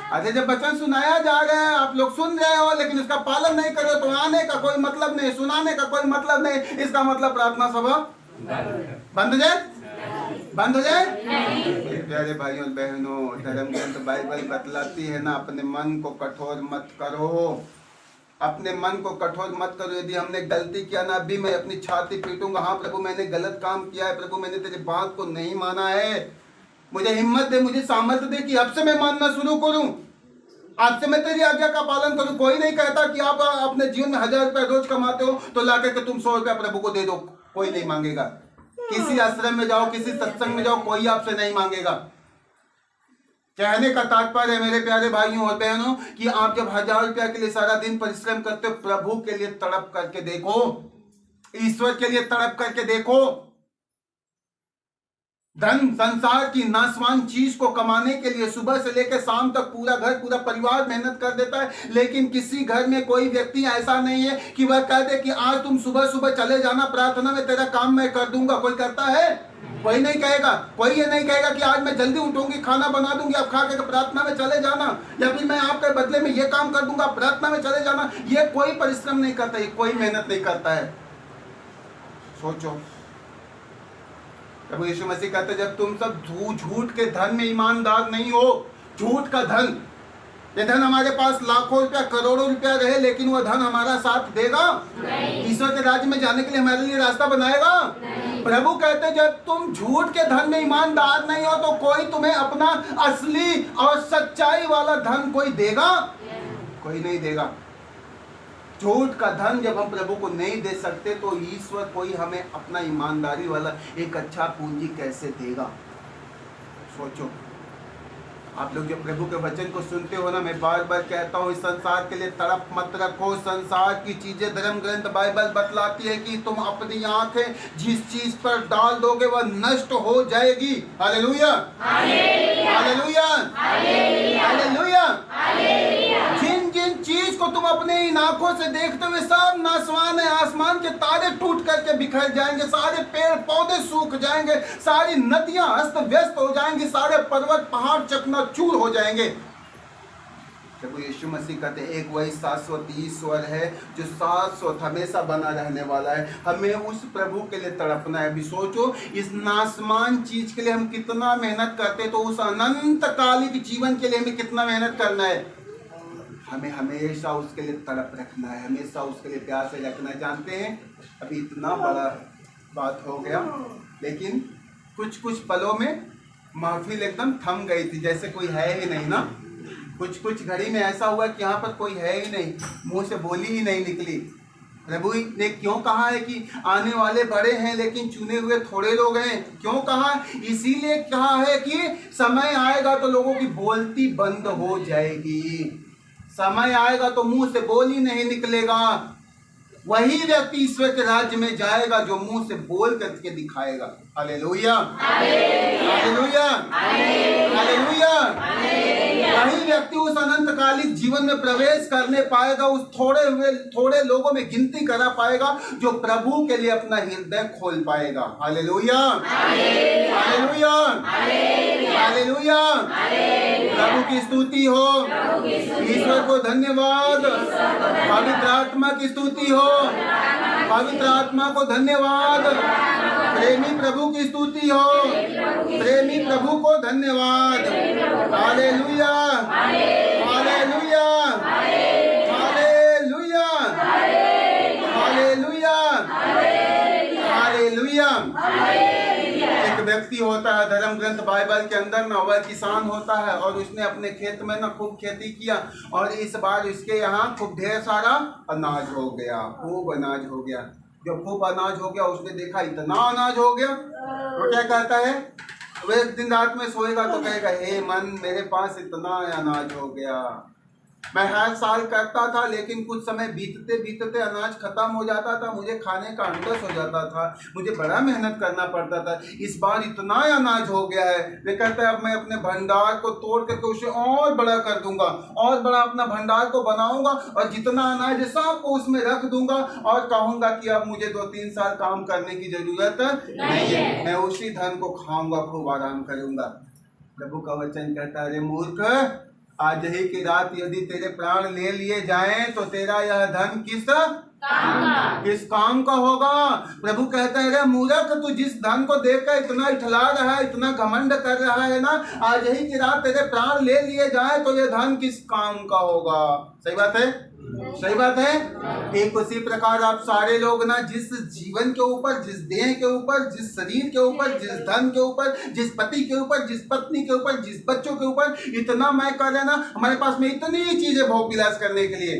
अच्छा, जब वचन सुनाया जा रहा है, आप लोग सुन रहे हो, लेकिन उसका पालन नहीं करो, तो आने का कोई मतलब नहीं, सुनाने का कोई मतलब नहीं। इसका मतलब प्रार्थना सभा बंद हो जाए, बंद हो जाए। प्यारे भाइयों बहनों, धर्म ग्रंथ बाइबल बतलाती है ना, अपने मन को कठोर मत करो, अपने मन को कठोर मत करो। यदि हमने गलती किया ना, अभी मैं अपनी छाती पीटूंगा, हाँ प्रभु मैंने गलत काम किया है, प्रभु मैंने तेरी बात को नहीं माना है, मुझे हिम्मत दे, मुझे सामर्थ्य दे कि अब से मैं मानना शुरू करूं, आज से मैं तेरी आज्ञा का पालन करूं। कोई नहीं कहता कि आप अपने जीवन में 1000 रुपया रोज कमाते हो तो ला करके तुम 100 रुपया प्रभु को दे दो, कोई नहीं मांगेगा। किसी आश्रम में जाओ, किसी सत्संग में जाओ, कोई आपसे नहीं मांगेगा। कहने का तात्पर्य है मेरे प्यारे भाइयों और बहनों कि आप जब 1000 रुपया के लिए सारा दिन परिश्रम करते हो, प्रभु के लिए तड़प करके देखो, ईश्वर के लिए तड़प करके देखो। धन संसार की नासवान चीज को कमाने के लिए सुबह से लेकर शाम तक पूरा घर पूरा परिवार मेहनत कर देता है, लेकिन किसी घर में कोई व्यक्ति ऐसा नहीं है कि वह कह दे कि आज तुम सुबह सुबह चले जाना प्रार्थना में, तेरा काम मैं कर दूंगा। कोई करता है? कोई नहीं कहेगा। कोई ये नहीं कहेगा कि आज मैं जल्दी उठूंगी, खाना बना दूंगी, आप खा के प्रार्थना में चले जाना, या फिर मैं आपके बदले में ये काम कर दूंगा, प्रार्थना में चले जाना। ये कोई परिश्रम नहीं करता, ये कोई मेहनत नहीं करता है। सोचो, प्रभु यीशु मसीह कहते जब तुम सब झूठ के धन में ईमानदार नहीं हो, झूठ का धन, ये धन हमारे पास लाखों रुपया करोड़ों रुपया रहे, लेकिन वह धन हमारा साथ देगा? ईश्वर के राज्य में जाने के लिए हमारे लिए रास्ता बनाएगा? प्रभु कहते जब तुम झूठ के धन में ईमानदार नहीं हो, तो कोई तुम्हें अपना असली और सच्चाई वाला धन कोई देगा? कोई नहीं देगा। झूठ का धन जब हम प्रभु को नहीं दे सकते, तो ईश्वर कोई हमें अपना ईमानदारी वाला एक अच्छा पूंजी कैसे देगा? सोचो, आप लोग जो प्रभु के वचन को सुनते हो ना, मैं बार बार कहता हूँ, इस संसार के लिए तड़प मत रखो। संसार की चीजें, धर्म ग्रंथ बाइबल बतलाती है कि तुम अपनी आंखें जिस चीज पर डाल दोगे वह नष्ट हो जाएगी। Hallelujah, hallelujah, hallelujah. जिन जिन चीज को तुम अपने इन आंखों से देखते हुए सब नासवान है, आसमान के तारे टूट करके बिखर जाएंगे, सारे पेड़ पौधे सूख जाएंगे, सारी नदियां अस्त व्यस्त हो जाएंगी, सारे पर्वत पहाड़ चकनाचूर हो जाएंगे। प्रभु यीशु मसीह कहते हैं एक वही शाश्वत ईश्वर है जो शाश्वत हमेशा बना रहने वाला है। हमें उस प्रभु के लिए तड़पना है। अभी सोचो इस नासमान चीज के लिए हम कितना मेहनत करते हैं, तो उस अनंतकालिक जीवन के लिए हमें कितना मेहनत करना है। हमें हमेशा उसके लिए तड़प रखना है, हमेशा उसके लिए प्यार से रखना है। जानते हैं अभी इतना बड़ा बात हो गया, लेकिन कुछ कुछ पलों में महफिल एकदम थम गई थी, जैसे कोई है ही नहीं ना। कुछ घड़ी में ऐसा हुआ कि यहाँ पर कोई है ही नहीं, मुंह से बोली ही नहीं निकली। प्रभु ने क्यों कहा है कि आने वाले बड़े हैं लेकिन चुने हुए थोड़े लोग हैं? क्यों कहा? इसीलिए कहा है कि समय आएगा तो लोगों की बोलती बंद हो जाएगी। समय आएगा तो मुंह से बोल ही नहीं निकलेगा। वही व्यक्ति ईश्वर के राज्य में जाएगा जो मुंह से बोल करके दिखाएगा। Hallelujah, hallelujah, hallelujah. वही व्यक्ति उस अनंतकालिक जीवन में प्रवेश करने पाएगा, उस थोड़े लोगों में गिनती करा पाएगा जो प्रभु के लिए अपना हृदय खोल पाएगा। Hallelujah, hallelujah, hallelujah. प्रभु की स्तुति हो, ईश्वर को धन्यवाद, पवित्र आत्मा की स्तुति हो, पवित्र आत्मा को धन्यवाद, प्रेमी प्रभु की स्तुति हो, प्रेमी प्रभु को धन्यवाद। Hallelujah, hallelujah, hallelujah, hallelujah, hallelujah. एक व्यक्ति होता है धर्म ग्रंथ बाइबल के अंदर ना, वह किसान होता है और उसने अपने खेत में ना खूब खेती किया और इस बार उसके यहाँ खूब ढेर सारा अनाज हो गया, खूब अनाज हो गया। जब खूब अनाज हो गया उसने देखा इतना अनाज हो गया, तो क्या कहता है? वो एक दिन रात में सोएगा तो कहेगा हे मन, मेरे पास इतना अनाज हो गया। मैं हर साल करता था लेकिन कुछ समय बीतते बीतते अनाज खत्म हो जाता था, मुझे खाने का अंदस हो जाता था, मुझे बड़ा मेहनत करना पड़ता था। इस बार इतना अनाज हो गया है, वे कहता है अब मैं अपने भंडार को तोड़ करके उसे और बड़ा कर दूंगा, और बड़ा अपना भंडार को बनाऊंगा और जितना अनाज है सबको उसमें रख दूंगा और कहूंगा कि अब मुझे 2-3 साल काम करने की जरूरत नहीं है, मैं उसी धन को खाऊंगा, खूब आराम करूंगा। प्रभु का वचन कहता है अरे मूर्ख, आज ही की रात यदि तेरे प्राण ले लिए जाएं तो तेरा यह धन किस काम का होगा? प्रभु कहता है अरे मूर्ख, तू जिस धन को देखकर इतना इठला रहा है, इतना घमंड कर रहा है ना, आज ही की रात तेरे प्राण ले लिए जाएं तो यह धन किस काम का होगा? सही बात है, सही बात है। ठीक उसी प्रकार आप सारे लोग ना जिस जीवन के ऊपर, जिस देह के ऊपर, जिस शरीर के ऊपर, जिस धन के ऊपर, जिस पति के ऊपर, जिस पत्नी के ऊपर, जिस बच्चों के ऊपर इतना मैं कर रहे ना, हमारे पास में इतनी चीजें भोग विलास करने के लिए।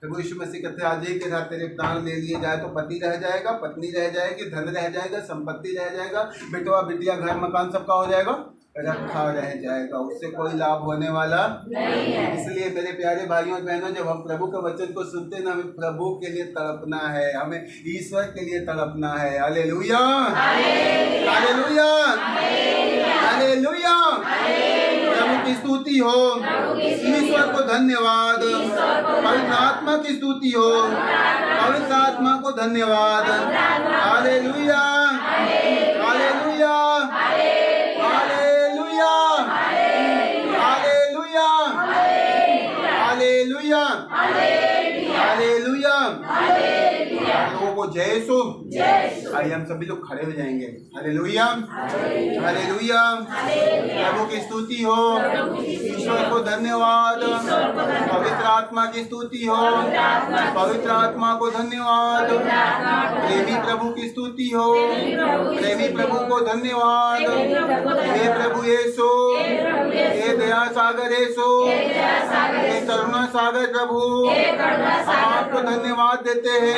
प्रभु यीशु मसीह कहते हैं आज ही के साथ तेरे प्राण ले लिए जाए तो पति रह जाएगा, पत्नी रह जाएगी, धन रह जाएगा, संपत्ति रह जाएगा, बेटवा बिटिया घर मकान सबका हो जाएगा, रखा रह जाएगा, उससे कोई लाभ होने वाला नहीं है। इसलिए मेरे प्यारे भाइयों और बहनों, जब हम प्रभु के वचन को सुनते हैं ना, हमें प्रभु के लिए तड़पना है, हमें ईश्वर के लिए तड़पना है। Hallelujah, hallelujah, hallelujah. प्रभु की स्तुति हो, ईश्वर को धन्यवाद, पवित्र आत्मा की स्तुति हो, पवित्र आत्मा को धन्यवाद। Hallelujah, hallelujah, hallelujah, hallelujah, hallelujah, hallelujah. लोगों को जय सो। आइए हम सभी लोग खड़े हो जाएंगे। Hallelujah, hallelujah. प्रभु की स्तुति हो, ईश्वर को धन्यवाद, पवित्र आत्मा की स्तुति हो, पवित्र आत्मा को धन्यवाद, प्रेमी प्रभु की स्तुति हो, प्रेमी प्रभु को धन्यवाद। हे प्रभु यीशु, हे दया सागर यीशु, हे करुणा सागर प्रभु, हम आपको धन्यवाद देते हैं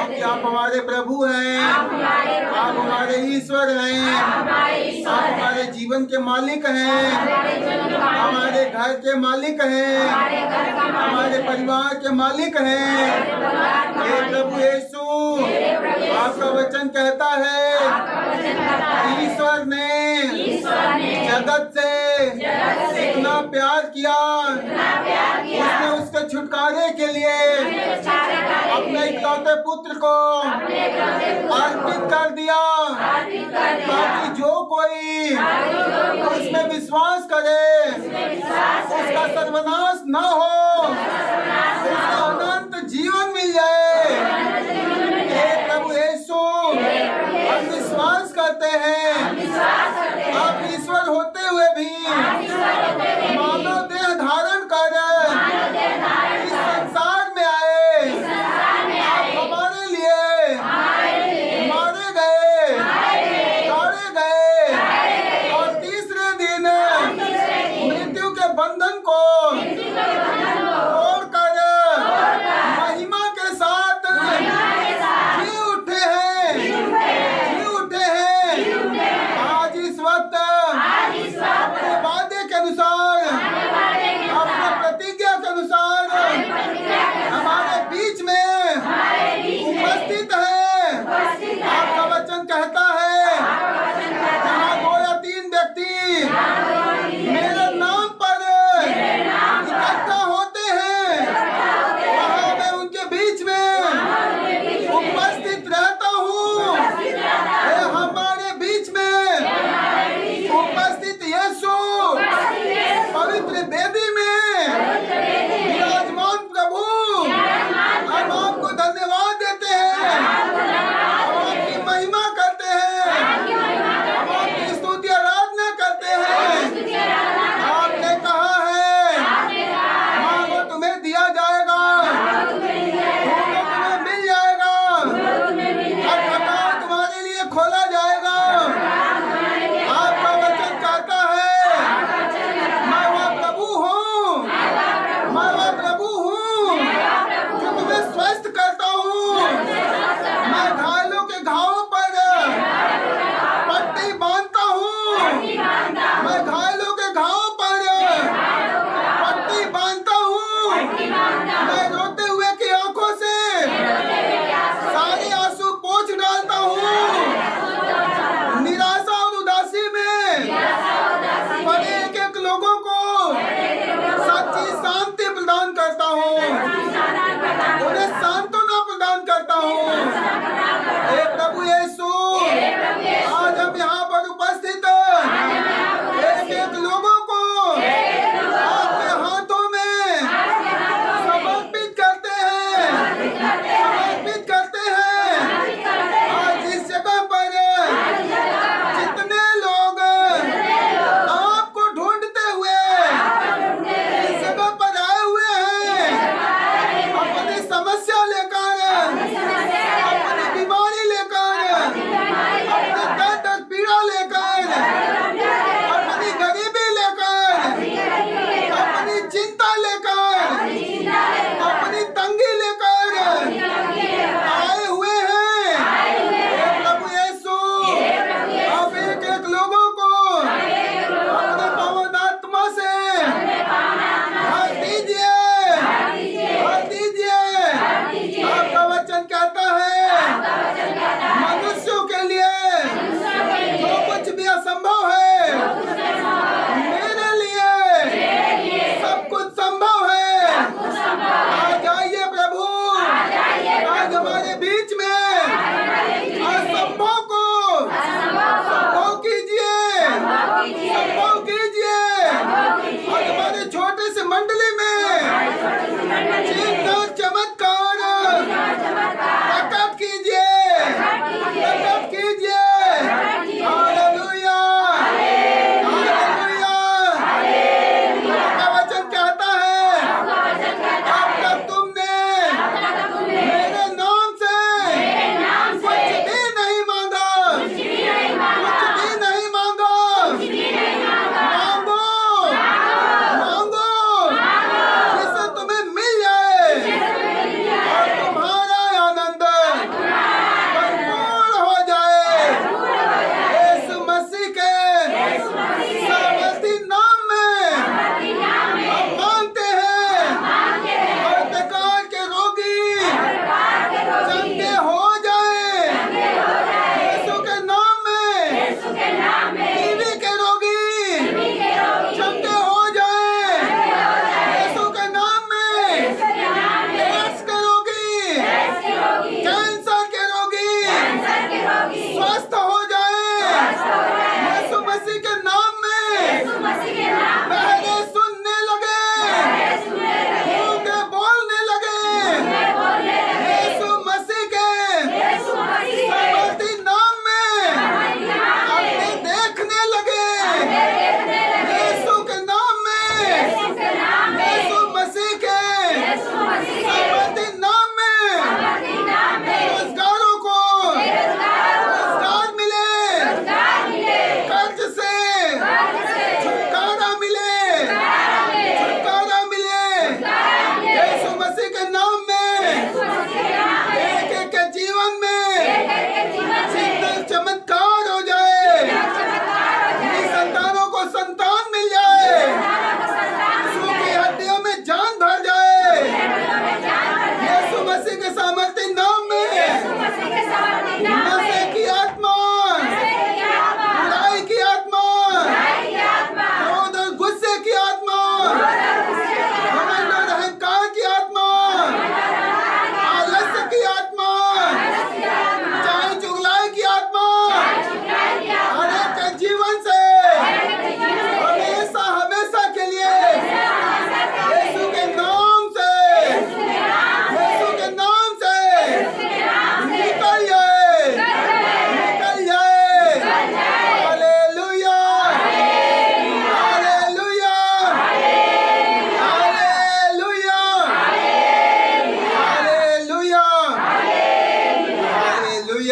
कि आप हमारे प्रभु हैं, आप हमारे ईश्वर हैं, आप हमारे जीवन के मालिक हैं, हमारे घर के मालिक हैं, हमारे परिवार के मालिक हैं। हे प्रभु यीशु, आपका वचन कहता है ईश्वर ने जगत से इतना प्यार किया, उसने उसके छुटकारे के लिए अपने इकलौते पुत्र को अर्पित कर दिया ताकि जो कोई उसमें विश्वास करे उसका सर्वनाश न हो, उसको अनंत जीवन मिल जाए। हे प्रभु यीशु, हम विश्वास करते हैं आप ईश्वर होते हुए भी मानव देह धारण कर इस संसार में आए। आप हमारे लिए मारे गए, गाड़े गए और तीसरे दिन मृत्यु के बंधन को तोड़कर महिमा के साथ जी उठे हैं, जी उठे हैं। आज इस वक्त अपने वादे के अनुसार, अपने प्रतिज्ञा के अनुसार हमारे बीच में उपस्थित है। आपका वचन कहता है जहाँ 2 या 3 व्यक्ति मेरे नाम पर इकट्ठा होते हैं वहाँ मैं उनके बीच में उपस्थित रहता हूँ। हे हमारे बीच में उपस्थित यीशु, पवित्र वेदी में विराजमान प्रभु, हम आपको धन्यवाद देते हैं, हम आपकी महिमा करते हैं, हम आपकी स्तुति आराधना करते हैं। आपने कहा है मांगो तुम्हें दिया जाएगा, ढूंढो तुम्हें मिल जाएगा, खटखटाओ तुम्हारे लिए खोला जाएगा। आपका वचन कहता है मैं वह प्रभु हूँ, मैं वह प्रभु हूँ जो तुम्हें स्वस्थ करता हूँ। मैं घायलों के घावों पर पट्टी बांधता हूँ, मैं घायलों के घावों पर पट्टी बांधता हूँ। मैं रोते हुए की आंखों से सारे आंसू पोंछ डालता हूँ। निराशा और उदासी में पड़े एक लोगों को सच्ची शांति प्रदान करता हूँ, उन्हें सांत्वना प्रदान करता हूँ। हे प्रभु यीशु, आज हम यहाँ पर उपस्थित एक लोगों को आपके हाथों में समर्पित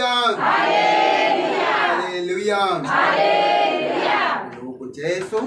हालेलुया हालेलुया। लोगों को जय सो।